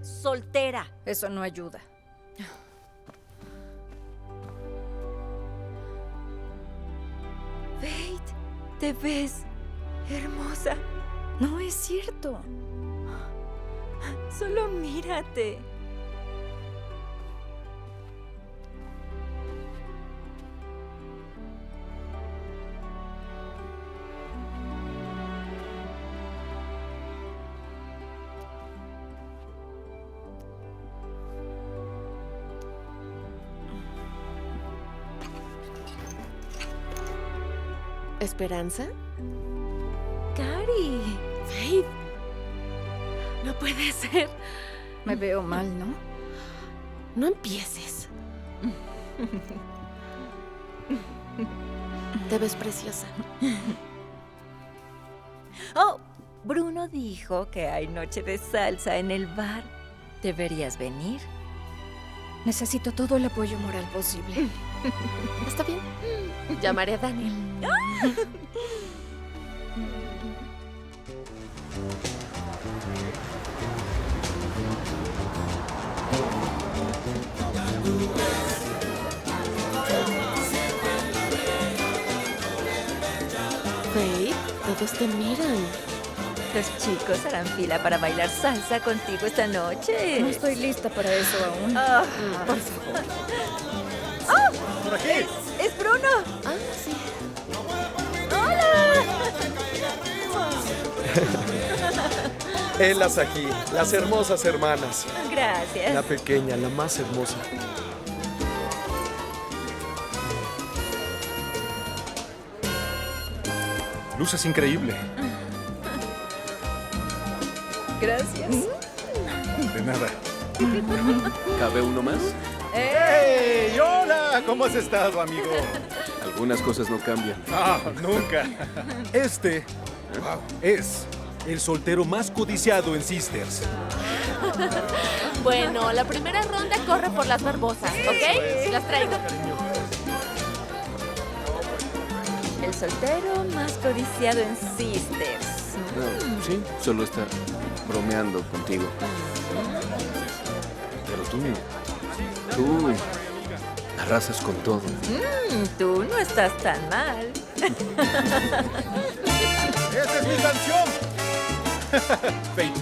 soltera. Eso no ayuda. Faith, te ves hermosa. No es cierto. Solo mírate. ¿Esperanza? Cari. Faith. No puede ser. Me veo mal, ¿no? No empieces. Te ves preciosa. Oh, Bruno dijo que hay noche de salsa en el bar. Deberías venir. Necesito todo el apoyo moral posible. ¿Está bien? Llamaré a Daniel. Faith, todos te miran. Los chicos harán fila para bailar salsa contigo esta noche. No estoy lista para eso aún. Por favor. ¡Oh! ¡Por aquí! ¡Es Bruno! Ah, sí. ¡Hola! Helas aquí, las hermosas hermanas. Gracias. La pequeña, la más hermosa. Luces increíble. Gracias. De nada. ¿Cabe uno más? ¡Hey! ¡Hola! ¿Cómo has estado, amigo? Algunas cosas no cambian. Ah, nunca. Este es el soltero más codiciado en Sisters. Bueno, la primera ronda corre por las barbosas, ¿ok? Las traigo. El soltero más codiciado en Sisters. No, sí, solo está bromeando contigo. Pero tú arrasas con todo. Tú no estás tan mal. ¡Esa es mi canción! Faith,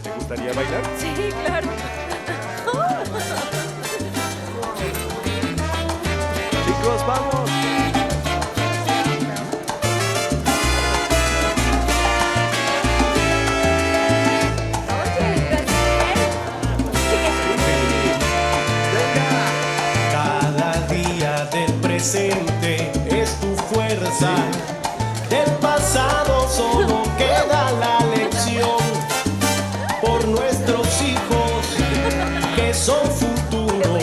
¿te gustaría bailar? Sí, claro. Chicos, vamos. Cada día del presente es tu fuerza. Del pasado solo queda la lección. Por nuestros hijos que son futuro.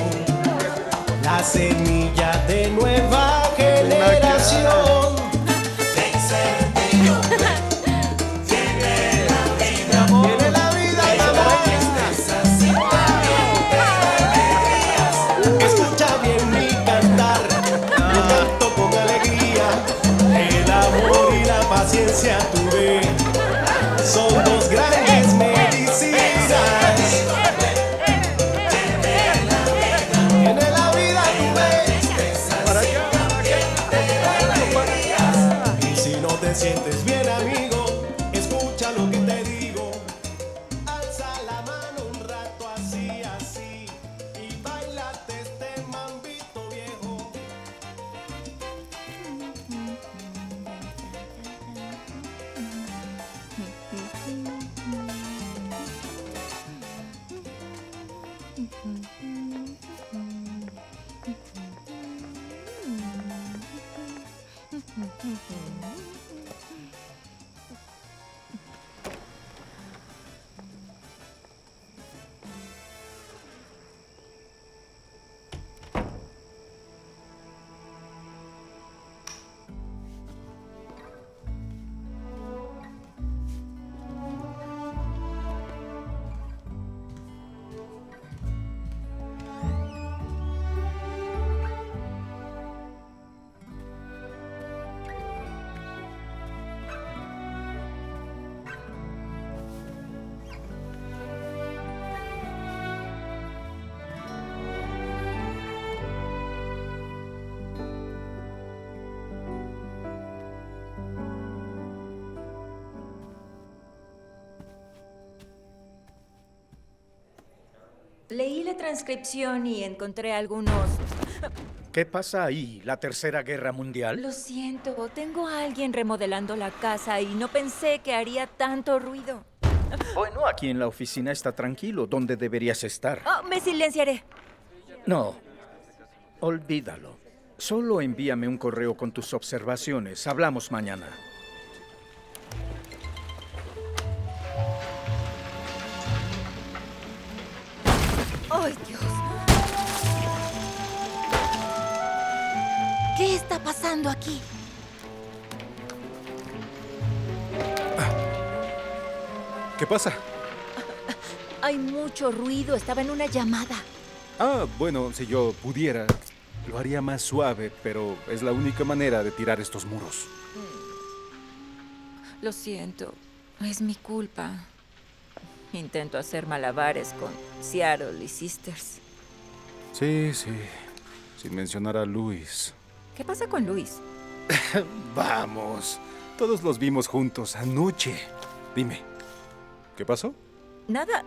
La semilla de nueva generación. Tiene la vida, escucha bien mi cantar, yo canto con alegría, el amor y la paciencia tuve, son dos grandes medicinas. Tiene la vida tuve, y si no te sientes bien, amigo, escucha lo que te digo. Alza la mano un rato así, así, y bailate este mambito viejo. Leí la transcripción y encontré algunos... ¿Qué pasa ahí? ¿La Tercera Guerra Mundial? Lo siento, tengo a alguien remodelando la casa y no pensé que haría tanto ruido. Bueno, aquí en la oficina está tranquilo. ¿Dónde deberías estar? Oh, me silenciaré. No, olvídalo. Solo envíame un correo con tus observaciones. Hablamos mañana. ¡Ay, Dios! ¿Qué está pasando aquí? ¿Qué pasa? Hay mucho ruido, estaba en una llamada. Ah, bueno, si yo pudiera, lo haría más suave, pero es la única manera de tirar estos muros. Lo siento, es mi culpa. Intento hacer malabares con Seattle y Sisters. Sí, sin mencionar a Luis. ¿Qué pasa con Luis? Vamos, todos los vimos juntos anoche. Dime, ¿qué pasó? Nada,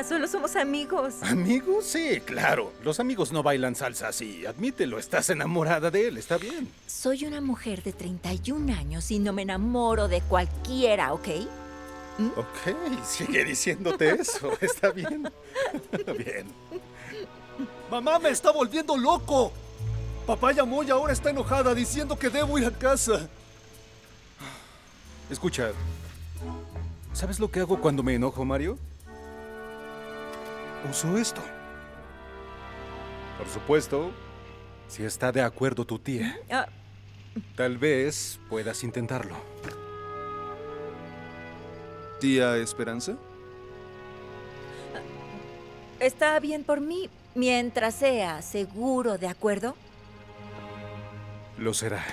solo somos amigos. ¿Amigos? Sí, claro. Los amigos no bailan salsa así. Admítelo, estás enamorada de él, está bien. Soy una mujer de 31 años y no me enamoro de cualquiera, ¿ok? Ok, sigue diciéndote eso, está bien. Bien. ¡Mamá me está volviendo loco! Papá llamó y ahora está enojada diciendo que debo ir a casa. Escucha, ¿Sabes lo que hago cuando me enojo, Mario? Uso esto. Por supuesto, si está de acuerdo tu tía. Tal vez puedas intentarlo. ¿Tía Esperanza? Está bien por mí, mientras sea seguro, ¿de acuerdo? Lo será.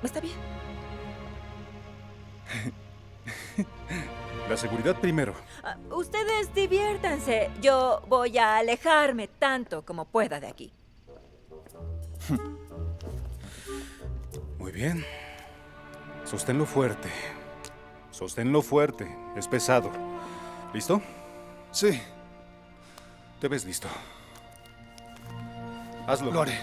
Está bien. La seguridad primero. Ustedes diviértanse. Yo voy a alejarme tanto como pueda de aquí. Muy bien. Sosténlo fuerte. Sosténlo fuerte. Es pesado. ¿Listo? Sí. Te ves listo. Hazlo. Lo haré.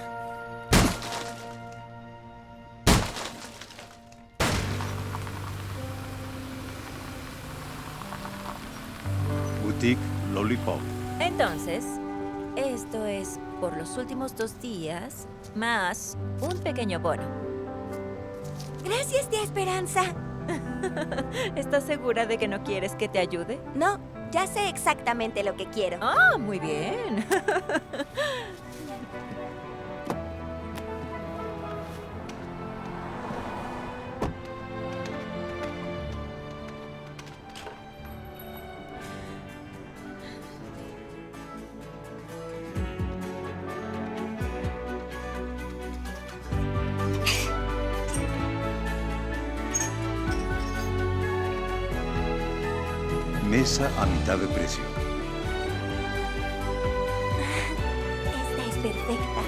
Boutique Lollipop. Entonces, esto es por los últimos 2 días, más un pequeño bono. Gracias, tía Esperanza. ¿Estás segura de que no quieres que te ayude? No, ya sé exactamente lo que quiero. Ah, muy bien. Mesa a mitad de precio. Esta es perfecta.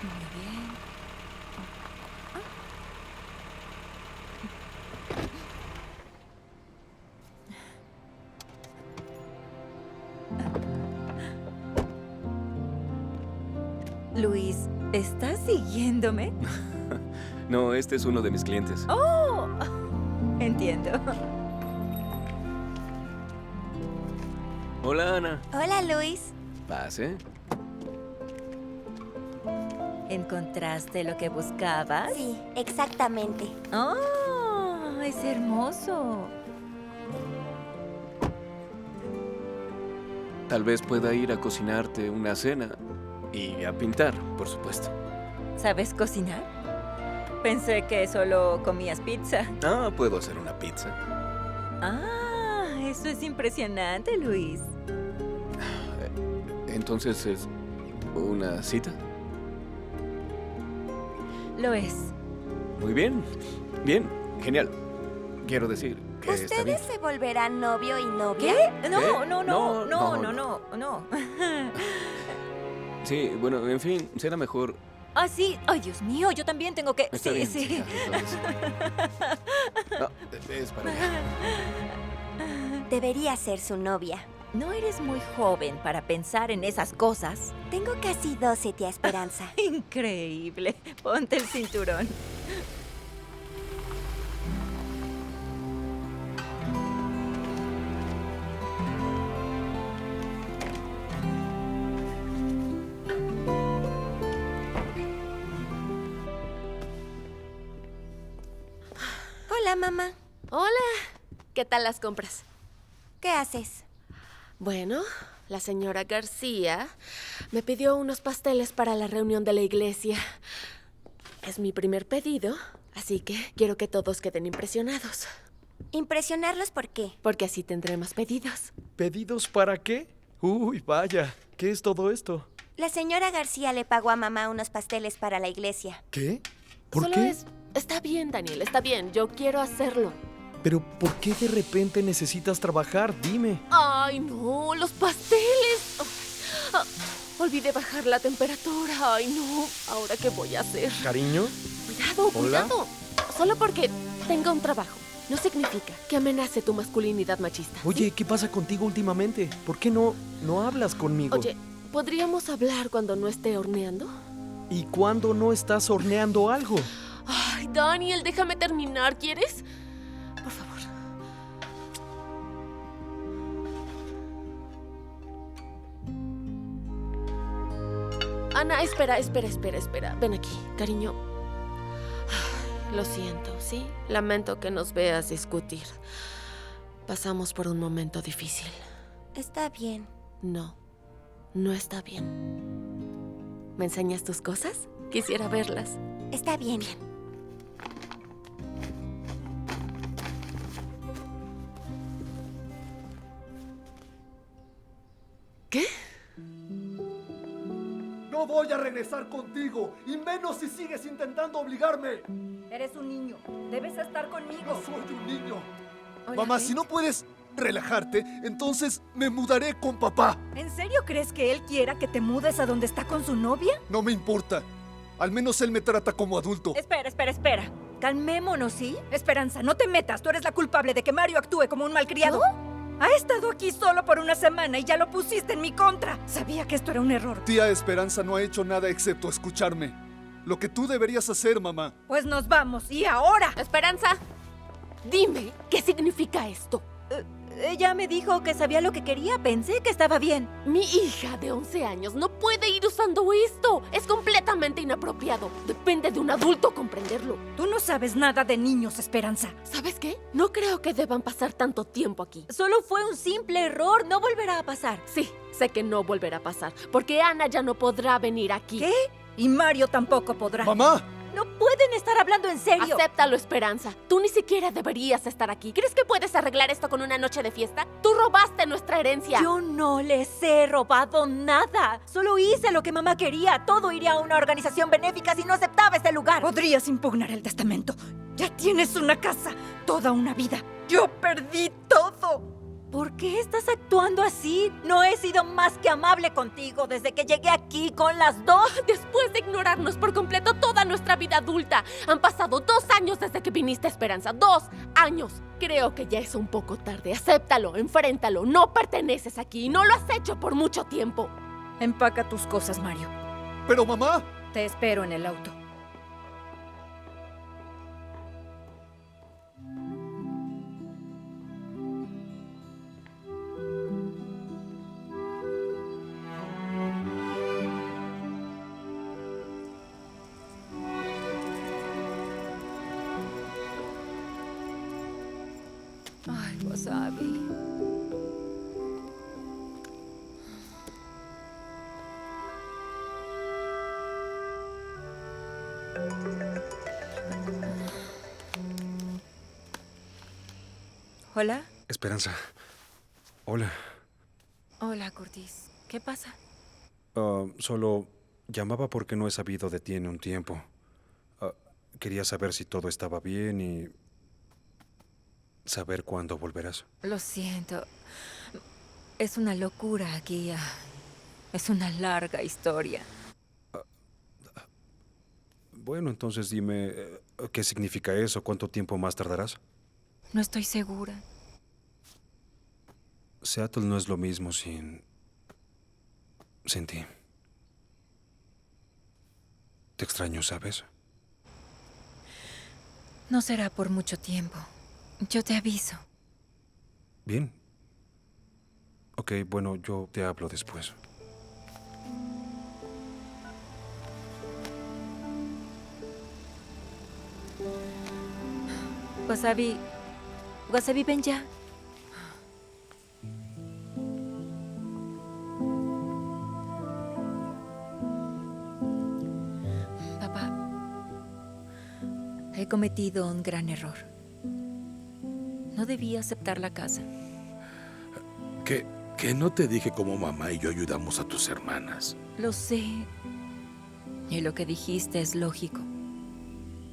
Muy bien. Luis, ¿estás siguiéndome? No, este es uno de mis clientes. ¡Oh! Entiendo. Hola, Ana. Hola, Luis. Pase. ¿Encontraste lo que buscabas? Sí, exactamente. ¡Oh! Es hermoso. Tal vez pueda ir a cocinarte una cena y a pintar, por supuesto. ¿Sabes cocinar? Pensé que solo comías pizza. Ah, puedo hacer una pizza. Ah, eso es impresionante, Luis. Entonces, ¿es una cita? Lo es. Muy bien. Bien, genial. Quiero decir que está bien. ¿Ustedes se volverán novio y novia? ¿Qué? No, ¿Qué? no, no, no, no, no, no. Sí, bueno, en fin, será mejor. Ah, sí. Ay, Dios mío, yo también tengo que... Está Sí, bien, sí. No, es para allá. Debería ser su novia. ¿No eres muy joven para pensar en esas cosas? Tengo casi 12, tía Esperanza. Increíble. Ponte el cinturón. Hola, mamá. Hola. ¿Qué tal las compras? ¿Qué haces? Bueno, la señora García me pidió unos pasteles para la reunión de la iglesia. Es mi primer pedido, así que quiero que todos queden impresionados. ¿Impresionarlos por qué? Porque así tendré más pedidos. ¿Pedidos para qué? Uy, vaya, ¿qué es todo esto? La señora García le pagó a mamá unos pasteles para la iglesia. ¿Qué? ¿Por Solo qué? Está bien, Daniel, está bien. Yo quiero hacerlo. Pero ¿por qué de repente necesitas trabajar? Dime. Ay, no, los pasteles. Olvidé bajar la temperatura. Ay, no. ¿Ahora qué voy a hacer? ¿Cariño? Cuidado, ¿Hola? cuidado. Solo porque tenga un trabajo no significa que amenace tu masculinidad machista. Oye, ¿qué pasa contigo últimamente? ¿Por qué no hablas conmigo? Oye, ¿podríamos hablar cuando no esté horneando? ¿Y cuándo no estás horneando algo? Ay, Daniel, déjame terminar, ¿quieres? Por favor. Ana, espera. Ven aquí, cariño. Lo siento, ¿sí? Lamento que nos veas discutir. Pasamos por un momento difícil. Está bien. No está bien. ¿Me enseñas tus cosas? Quisiera verlas. Está bien. ¿Qué? No voy a regresar contigo, y menos si sigues intentando obligarme. Eres un niño. Debes estar conmigo. No soy un niño. Hola, Mamá, Faith. si no puedes relajarte, entonces me mudaré con papá. ¿En serio crees que él quiera que te mudes a donde está con su novia? No me importa. Al menos él me trata como adulto. Espera. Calmémonos, ¿sí? Esperanza, no te metas. Tú eres la culpable de que Mario actúe como un malcriado. Ha estado aquí solo por una semana y ya lo pusiste en mi contra. Sabía que esto era un error. Tía Esperanza no ha hecho nada excepto escucharme. Lo que tú deberías hacer, mamá. Pues nos vamos. ¿Y ahora? Esperanza, dime, ¿qué significa esto? Ella me dijo que sabía lo que quería. Pensé que estaba bien. Mi hija de 11 años no puede ir usando esto. Es completamente inapropiado. Depende de un adulto comprenderlo. Tú no sabes nada de niños, Esperanza. ¿Sabes qué? No creo que deban pasar tanto tiempo aquí. Solo fue un simple error. No volverá a pasar. Sí, sé que no volverá a pasar. Porque Ana ya no podrá venir aquí. ¿Qué? Y Mario tampoco podrá. ¡Mamá! No pueden estar hablando en serio. Acéptalo, Esperanza. Tú ni siquiera deberías estar aquí. ¿Crees que puedes arreglar esto con una noche de fiesta? Tú robaste nuestra herencia. Yo no les he robado nada. Solo hice lo que mamá quería. Todo iría a una organización benéfica si no aceptaba este lugar. Podrías impugnar el testamento. Ya tienes una casa, toda una vida. Yo perdí todo. ¿Por qué estás actuando así? No he sido más que amable contigo desde que llegué aquí con las dos. Después de ignorarnos por completo toda nuestra vida adulta. Han pasado 2 años desde que viniste, Esperanza. 2 años. Creo que ya es un poco tarde. Acéptalo, enfréntalo. No perteneces aquí y no lo has hecho por mucho tiempo. Empaca tus cosas, Mario. Pero, mamá. Te espero en el auto. Ay, Wasabi. Hola. Esperanza. Hola. Hola, Curtis. ¿Qué pasa? Solo llamaba porque no he sabido de ti en un tiempo. Quería saber si todo estaba bien y saber cuándo volverás. Lo siento. Es una locura aquí. Es una larga historia. Bueno, entonces dime, ¿qué significa eso? ¿Cuánto tiempo más tardarás? No estoy segura. Seattle no es lo mismo sin ti. Te extraño, ¿sabes? No será por mucho tiempo. Yo te aviso. Bien. Ok, bueno, yo te hablo después. Wasabi. Wasabi, ven ya. Papá, he cometido un gran error. No debía aceptar la casa. Que no te dije cómo mamá y yo ayudamos a tus hermanas. Lo sé. Y lo que dijiste es lógico.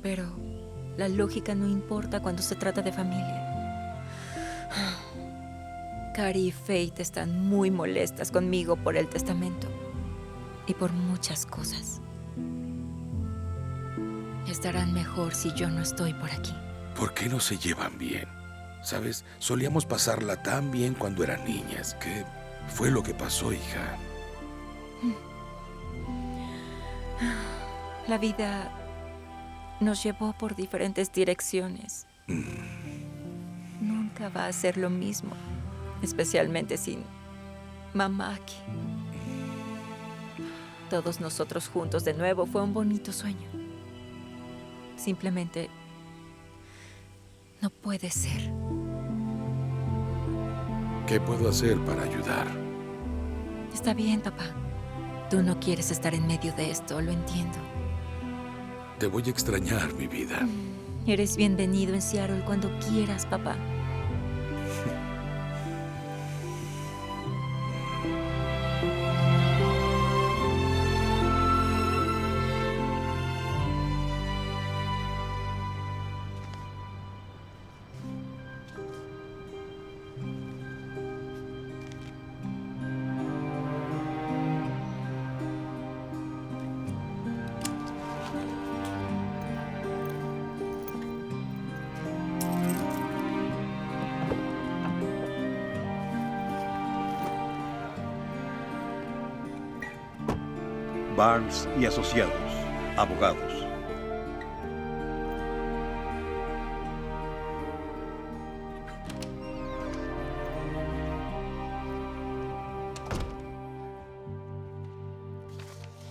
Pero la lógica no importa cuando se trata de familia. Cari y Faith están muy molestas conmigo por el testamento. Y por muchas cosas. Estarán mejor si yo no estoy por aquí. ¿Por qué no se llevan bien? ¿Sabes? Solíamos pasarla tan bien cuando eran niñas. ¿Qué fue lo que pasó, hija? La vida nos llevó por diferentes direcciones. Nunca va a ser lo mismo, especialmente sin mamá aquí. todos nosotros juntos de nuevo fue un bonito sueño. Simplemente no puede ser. ¿Qué puedo hacer para ayudar? Está bien, papá. Tú no quieres estar en medio de esto, lo entiendo. Te voy a extrañar, mi vida. Eres bienvenido en Seattle cuando quieras, papá. Barnes y Asociados, abogados.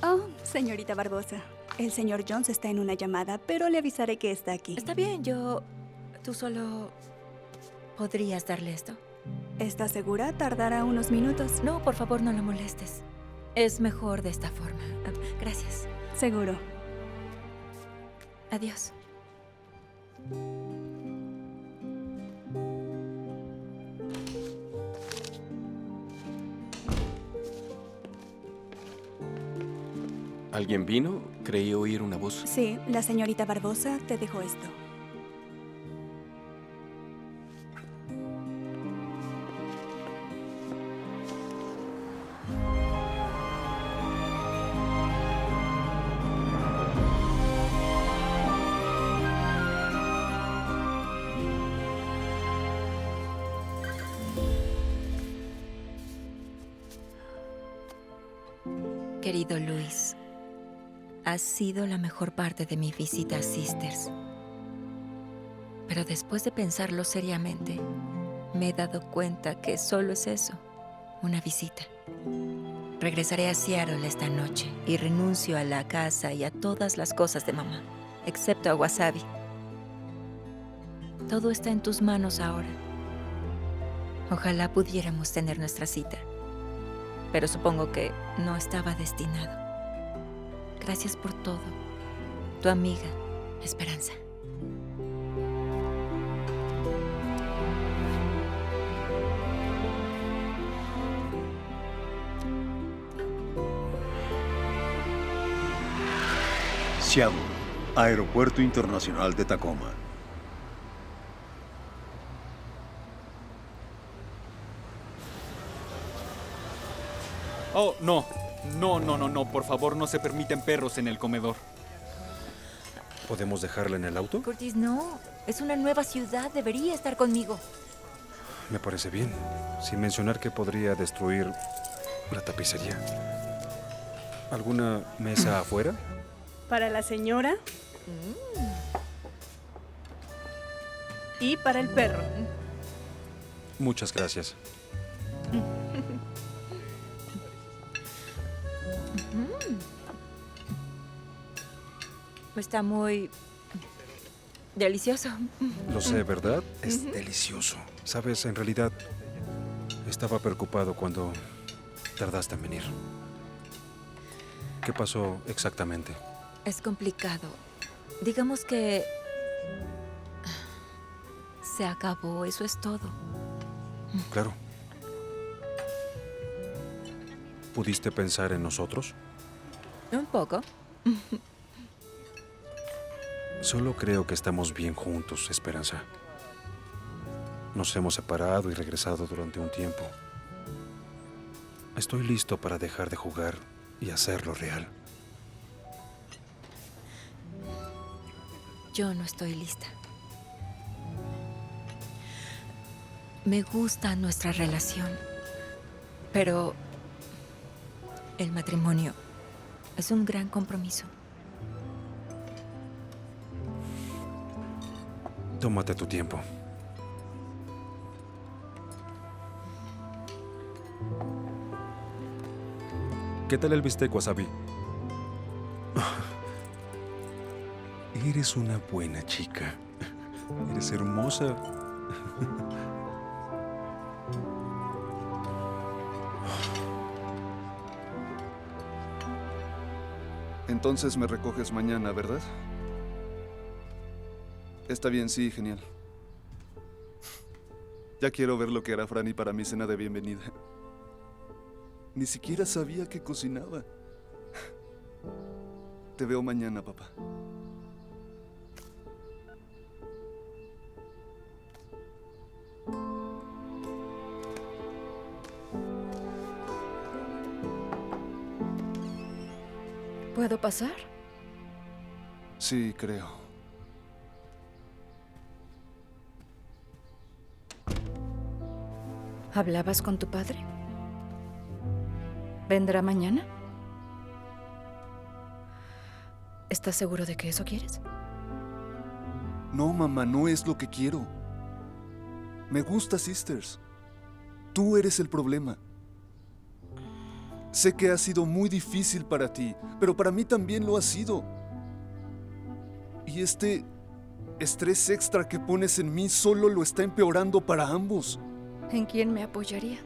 Oh, señorita Barbosa. El señor Jones está en una llamada, pero le avisaré que está aquí. Está bien, Tú solo... ¿podrías darle esto? ¿Estás segura? Tardará unos minutos. No, por favor, no lo molestes. Es mejor de esta forma. Gracias. Seguro. Adiós. ¿Alguien vino? Creí oír una voz. Sí, la señorita Barbosa te dejó esto. Querido Luis, has sido la mejor parte de mi visita a Sisters. Pero después de pensarlo seriamente, me he dado cuenta que solo es eso, una visita. Regresaré a Seattle esta noche y renuncio a la casa y a todas las cosas de mamá, excepto a Wasabi. Todo está en tus manos ahora. Ojalá pudiéramos tener nuestra cita. Pero supongo que no estaba destinado. Gracias por todo. Tu amiga, Esperanza. Seattle, Aeropuerto Internacional de Tacoma. Oh, no. No, por favor, no se permiten perros en el comedor. ¿Podemos dejarla en el auto? Curtis, no. Es una nueva ciudad. Debería estar conmigo. Me parece bien. Sin mencionar que podría destruir la tapicería. ¿Alguna mesa afuera? Para la señora. Y para el perro. Muchas gracias. Está muy delicioso. Lo sé, ¿verdad? Es delicioso. Sabes, en realidad estaba preocupado cuando tardaste en venir. ¿Qué pasó exactamente? Es complicado. Digamos que se acabó, eso es todo. Claro. ¿Pudiste pensar en nosotros? Un poco. Solo creo que estamos bien juntos, Esperanza. Nos hemos separado y regresado durante un tiempo. Estoy listo para dejar de jugar y hacerlo real. Yo no estoy lista. Me gusta nuestra relación, pero el matrimonio es un gran compromiso. Tómate tu tiempo. ¿Qué tal el bistec wasabi? Eres una buena chica. Eres hermosa. Entonces me recoges mañana, ¿verdad? Está bien, sí, genial. Ya quiero ver lo que hará Franny para mi cena de bienvenida. Ni siquiera sabía que cocinaba. Te veo mañana, papá. ¿Puedo pasar? Sí, creo. ¿Hablabas con tu padre? ¿Vendrá mañana? ¿Estás seguro de que eso quieres? No, mamá, no es lo que quiero. Me gusta Sisters. Tú eres el problema. Sé que ha sido muy difícil para ti, pero para mí también lo ha sido. Y este estrés extra que pones en mí solo lo está empeorando para ambos. ¿En quién me apoyaría?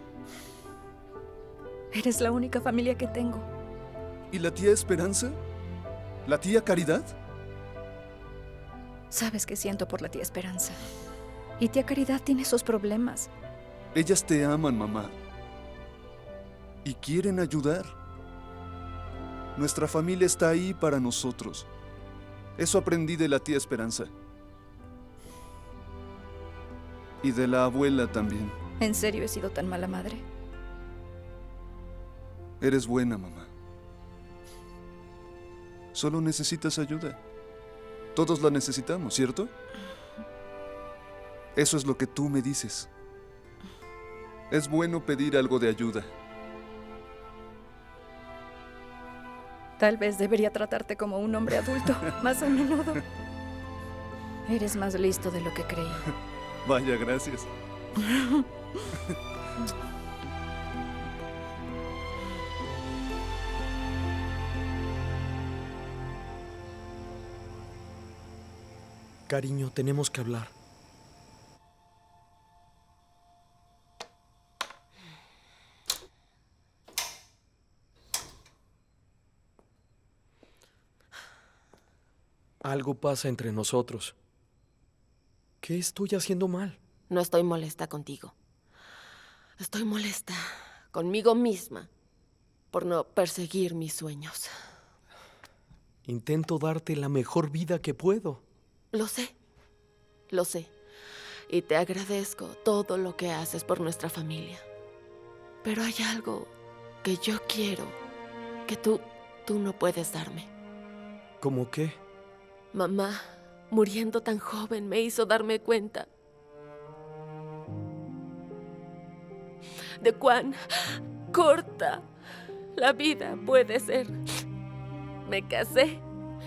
Eres la única familia que tengo. ¿Y la tía Esperanza? ¿La tía Caridad? Sabes que siento por la tía Esperanza. Y tía Caridad tiene sus problemas. Ellas te aman, mamá. Y quieren ayudar. Nuestra familia está ahí para nosotros. Eso aprendí de la tía Esperanza. Y de la abuela también. ¿En serio he sido tan mala madre? Eres buena, mamá. Solo necesitas ayuda. Todos la necesitamos, ¿cierto? Eso es lo que tú me dices. Es bueno pedir algo de ayuda. Tal vez debería tratarte como un hombre adulto, más a menudo. Eres más listo de lo que creí. Vaya, gracias. Cariño, tenemos que hablar. Algo pasa entre nosotros. ¿Qué estoy haciendo mal? No estoy molesta contigo. Estoy molesta conmigo misma por no perseguir mis sueños. Intento darte la mejor vida que puedo. Lo sé. Y te agradezco todo lo que haces por nuestra familia. Pero hay algo que yo quiero que tú no puedes darme. ¿Cómo qué? Mamá, muriendo tan joven, me hizo darme cuenta de cuán corta la vida puede ser. Me casé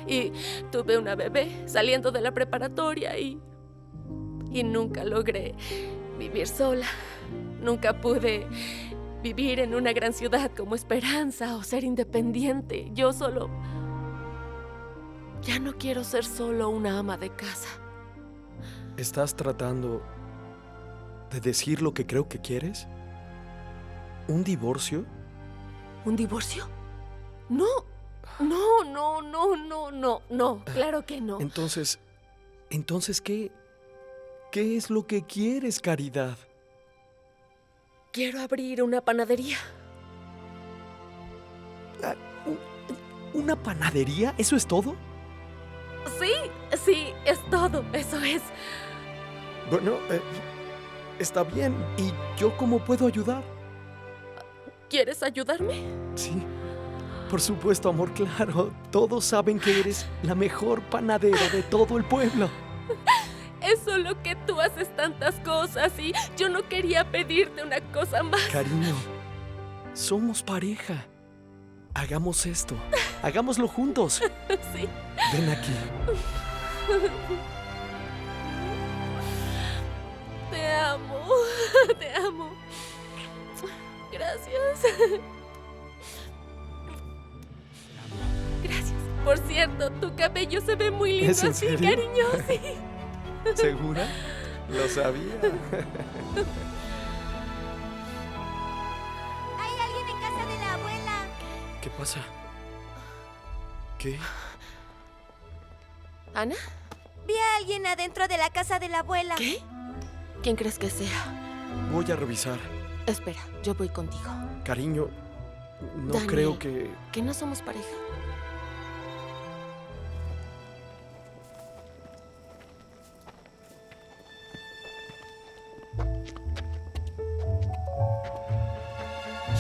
y tuve una bebé saliendo de la preparatoria y nunca logré vivir sola. Nunca pude vivir en una gran ciudad como Esperanza o ser independiente. Yo solo... Ya no quiero ser solo una ama de casa. ¿Estás tratando de decir lo que creo que quieres? ¿Un divorcio? ¿Un divorcio? No, claro que no. Entonces, ¿qué? ¿Qué es lo que quieres, Caridad? Quiero abrir una panadería. ¿Una panadería? ¿Eso es todo? Sí, es todo, eso es. Bueno, está bien. ¿Y yo cómo puedo ayudar? ¿Quieres ayudarme? Sí, por supuesto, amor, claro. Todos saben que eres la mejor panadera de todo el pueblo. Es solo que tú haces tantas cosas y yo no quería pedirte una cosa más. Cariño, somos pareja. Hagamos esto. Hagámoslo juntos. Sí. Ven aquí. Te amo. Te amo. Gracias. Gracias. Por cierto, tu cabello se ve muy lindo ¿Es en así, serio? cariño. Sí. ¿Segura? Lo sabía. ¡Hay alguien en casa de la abuela! ¿Qué pasa? ¿Qué? ¿Ana? Vi a alguien adentro de la casa de la abuela. ¿Qué? ¿Quién crees que sea? Voy a revisar. Espera, yo voy contigo. Cariño, no Daniel, creo que... Que no somos pareja.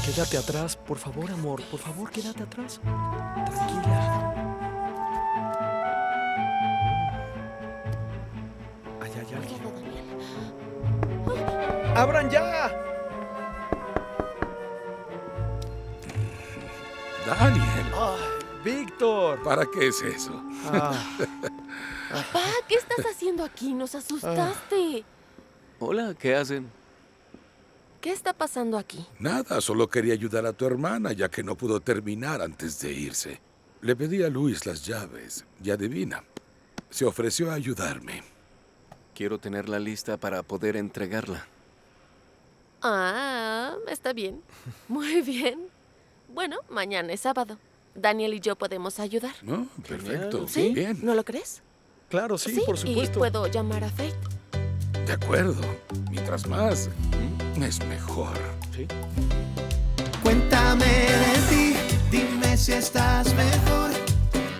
Quédate atrás, por favor, amor. Por favor, quédate atrás. Tranquila. Ahí hay alguien. ¡Abran ya! Daniel. ¡Víctor! ¿Para qué es eso? Papá, ¿qué estás haciendo aquí? Nos asustaste. Hola, ¿qué hacen? ¿Qué está pasando aquí? Nada, solo quería ayudar a tu hermana, ya que no pudo terminar antes de irse. Le pedí a Luis las llaves, y adivina, se ofreció a ayudarme. Quiero tenerla lista para poder entregarla. Ah, está bien. Muy bien. Bueno, mañana es sábado. Daniel y yo podemos ayudar. No, perfecto, ¿Sí? bien. ¿No lo crees? Claro, sí, por supuesto. Y puedo llamar a Faith. De acuerdo. Mientras más, es mejor. ¿Sí? Cuéntame de ti, dime si estás mejor.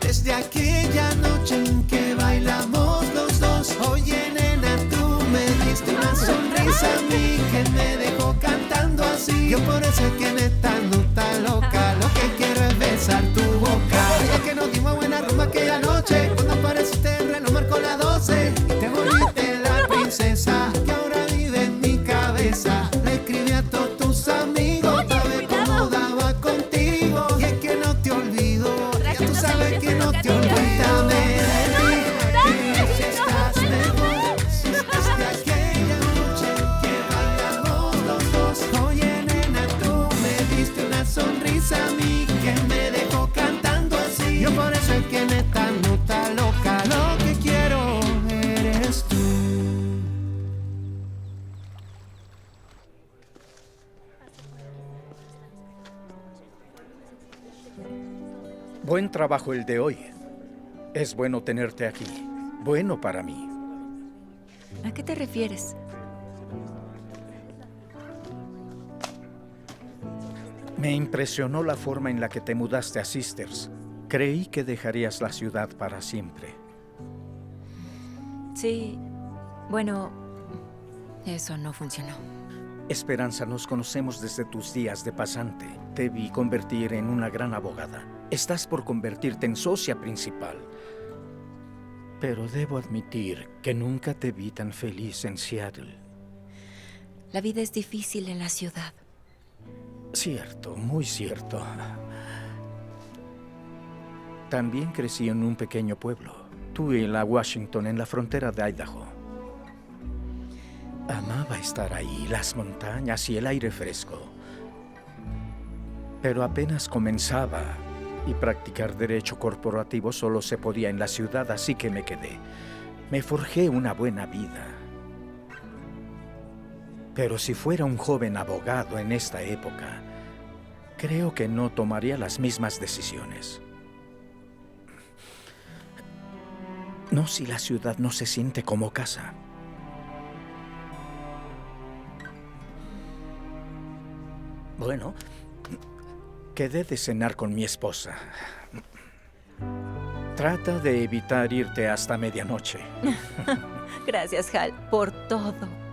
Desde aquella noche en que bailamos los dos. Oye, nena, tú me diste una sonrisa a mí que me dejó cantando así. Yo por eso es que neta no está loca. Lo que quiero es besar tu boca. Ya que nos dimos buena rumba aquella noche, cuando apareciste el reloj marcó las 12 y te volviste la princesa que ahora vive en mi cabeza. Le escribí a todos tus amigos para ver cómo daba contigo. Y es que no te olvido, ya tú sabes que no te olvido. Cuéntame de ti, dime si estás mejor. Desde aquella noche que bailamos los dos. Oye, nena, tú me diste una sonrisa a mí que me dejó cantando así. Yo por eso es que neta no está loca. Lo que quiero eres tú. Buen trabajo el de hoy. Es bueno tenerte aquí. Bueno para mí. ¿A qué te refieres? Me impresionó la forma en la que te mudaste a Sisters. Creí que dejarías la ciudad para siempre. Sí. Bueno, eso no funcionó. Esperanza, nos conocemos desde tus días de pasante. Te vi convertir en una gran abogada. Estás por convertirte en socia principal. Pero debo admitir que nunca te vi tan feliz en Seattle. La vida es difícil en la ciudad. Cierto, muy cierto. También crecí en un pequeño pueblo, Tuilla, Washington, en la frontera de Idaho. Amaba estar ahí, las montañas y el aire fresco. Pero apenas comenzaba y practicar derecho corporativo solo se podía en la ciudad, así que me quedé. Me forjé una buena vida. Pero si fuera un joven abogado en esta época, creo que no tomaría las mismas decisiones. No si la ciudad no se siente como casa. Bueno, quedé de cenar con mi esposa. Trata de evitar irte hasta medianoche. Gracias, Hal, por todo.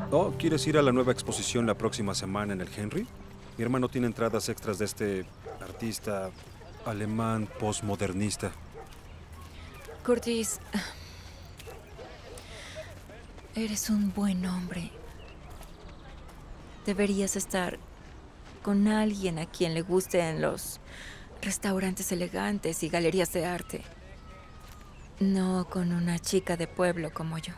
Oh, ¿quieres ir a la nueva exposición la próxima semana en el Henry? Mi hermano tiene entradas extras de este artista alemán postmodernista. Curtis, eres un buen hombre. Deberías estar con alguien a quien le gusten los restaurantes elegantes y galerías de arte. No con una chica de pueblo como yo.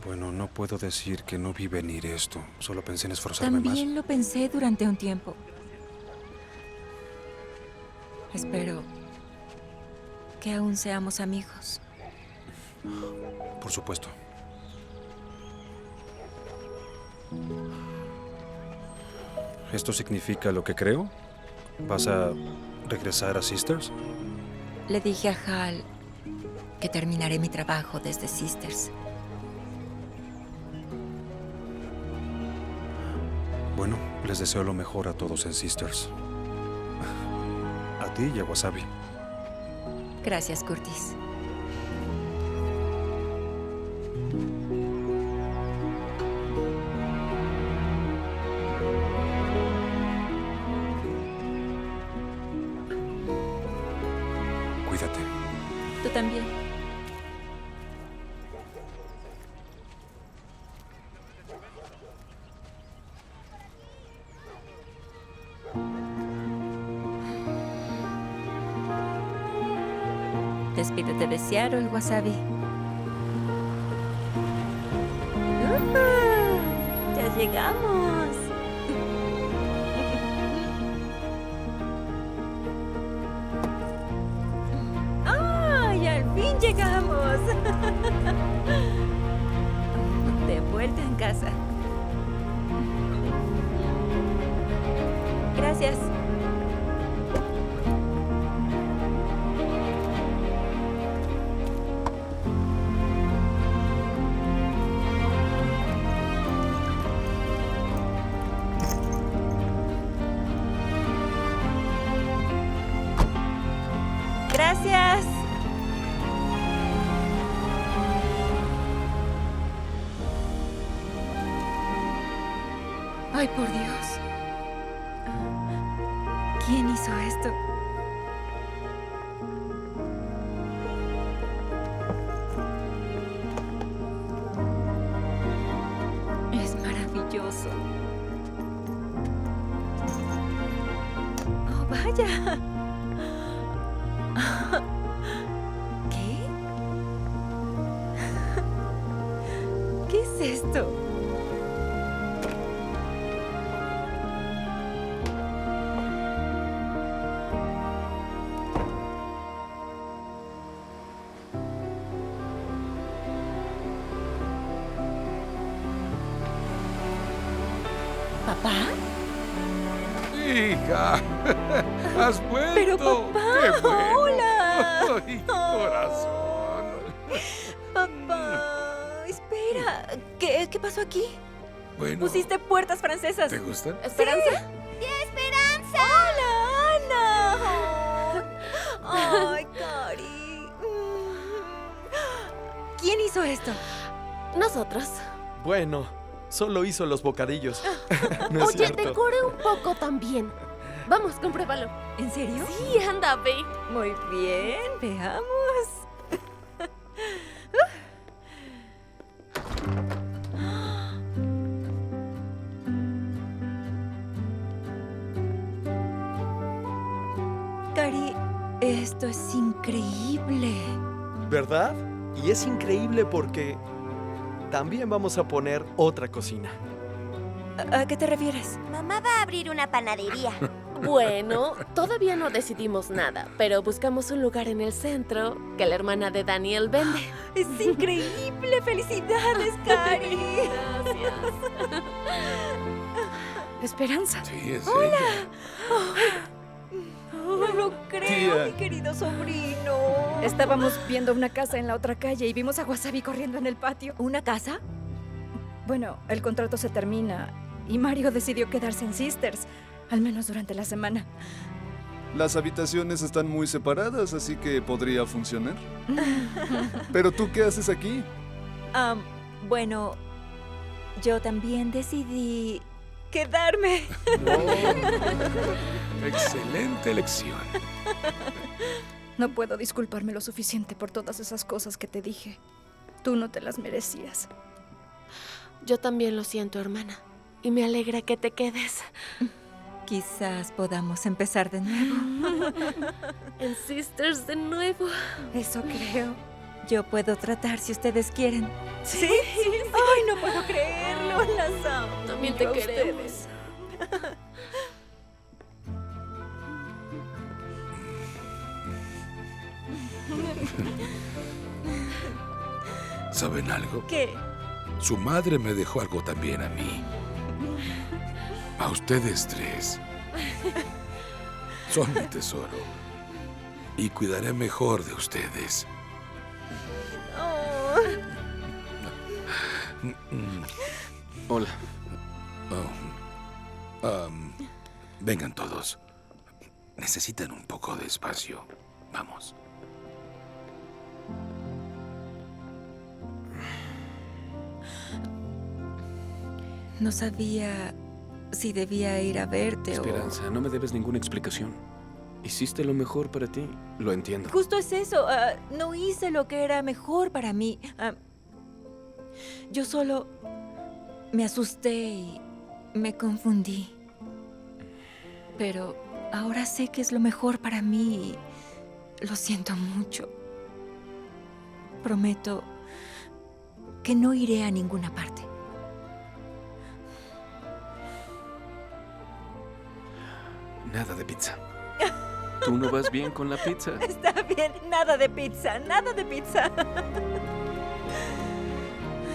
Bueno, no puedo decir que no vi venir esto. Solo pensé en esforzarme más. También lo pensé durante un tiempo. Espero que aún seamos amigos. Por supuesto. ¿Esto significa lo que creo? ¿Vas a regresar a Sisters? Le dije a Hal que terminaré mi trabajo desde Sisters. Bueno, les deseo lo mejor a todos en Sisters. A ti y a Wasabi. Gracias, Curtis. Cuídate. Tú también. Despídete de Seattle, Wasabi. ¡Ya llegamos! ¡Ay, al fin llegamos! De vuelta en casa. Gracias. Gracias. Ay, por Dios. ¿Quién hizo esto? Es maravilloso. Oh, vaya. ¿Qué? ¿Qué es esto? ¿Papá? Hija, has vuelto. Pero papá, ¡Qué bueno! hola. Ay, corazón. Papá, espera. ¿Qué pasó aquí? Bueno, Pusiste puertas francesas. ¿te gustan? ¿Esperanza? ¡Esperanza! ¡Hola, Ana! ¡Ay, Cari! ¿Quién hizo esto? Nosotros. Bueno, solo hizo los bocadillos. No es Oye, cierto. decore un poco también. Vamos, compruébalo. ¿En serio? Sí, anda, ve. Muy bien, veamos. Cari, esto es increíble. ¿Verdad? Y es increíble porque también vamos a poner otra cocina. ¿A qué te refieres? Mamá va a abrir una panadería. Bueno, todavía no decidimos nada, pero buscamos un lugar en el centro que la hermana de Daniel vende. ¡Es increíble! ¡Felicidades, Cari! Gracias. Esperanza. Sí, es ¡Hola! ella. No lo creo, Tía. mi querido sobrino. Estábamos viendo una casa en la otra calle y vimos a Wasabi corriendo en el patio. ¿Una casa? Bueno, el contrato se termina y Mario decidió quedarse en Sisters, al menos durante la semana. Las habitaciones están muy separadas, así que podría funcionar. ¿Pero tú qué haces aquí? Bueno, yo también decidí quedarme. Excelente elección. No puedo disculparme lo suficiente por todas esas cosas que te dije. Tú no te las merecías. Yo también lo siento, hermana. Y me alegra que te quedes. Quizás podamos empezar de nuevo. En Sisters de nuevo. Eso creo. Yo puedo tratar si ustedes quieren. ¿Sí? Ay, no puedo creerlo. Las amo. También te queremos. ¿Saben algo? ¿Qué? Su madre me dejó algo también a mí. A ustedes tres. Son mi tesoro. Y cuidaré mejor de ustedes. Hola. Vengan todos. Necesitan un poco de espacio. Vamos. No sabía si debía ir a verte Esperanza, no me debes ninguna explicación. Hiciste lo mejor para ti. Lo entiendo. Justo es eso. No hice lo que era mejor para mí. Yo solo me asusté y me confundí. Pero ahora sé que es lo mejor para mí y lo siento mucho. Prometo que no iré a ninguna parte. Nada de pizza. ¿Tú no vas bien con la pizza? Está bien, nada de pizza, nada de pizza.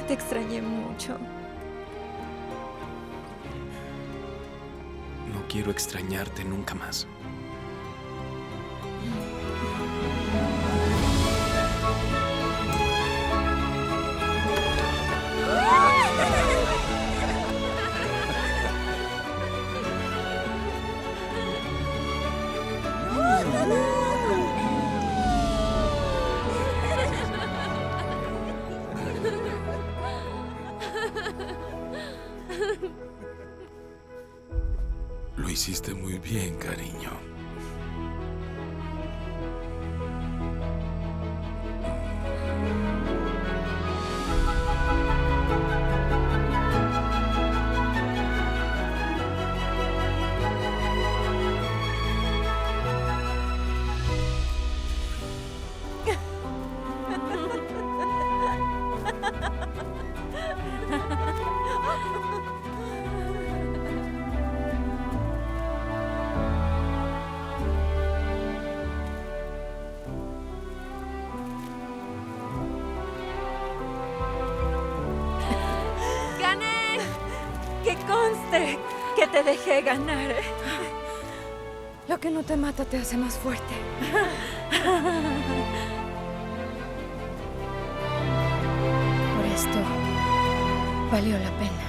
Te extrañé mucho. No quiero extrañarte nunca más. Lo hiciste muy bien, cariño. Que conste que te dejé ganar. Lo que no te mata te hace más fuerte. Por esto valió la pena.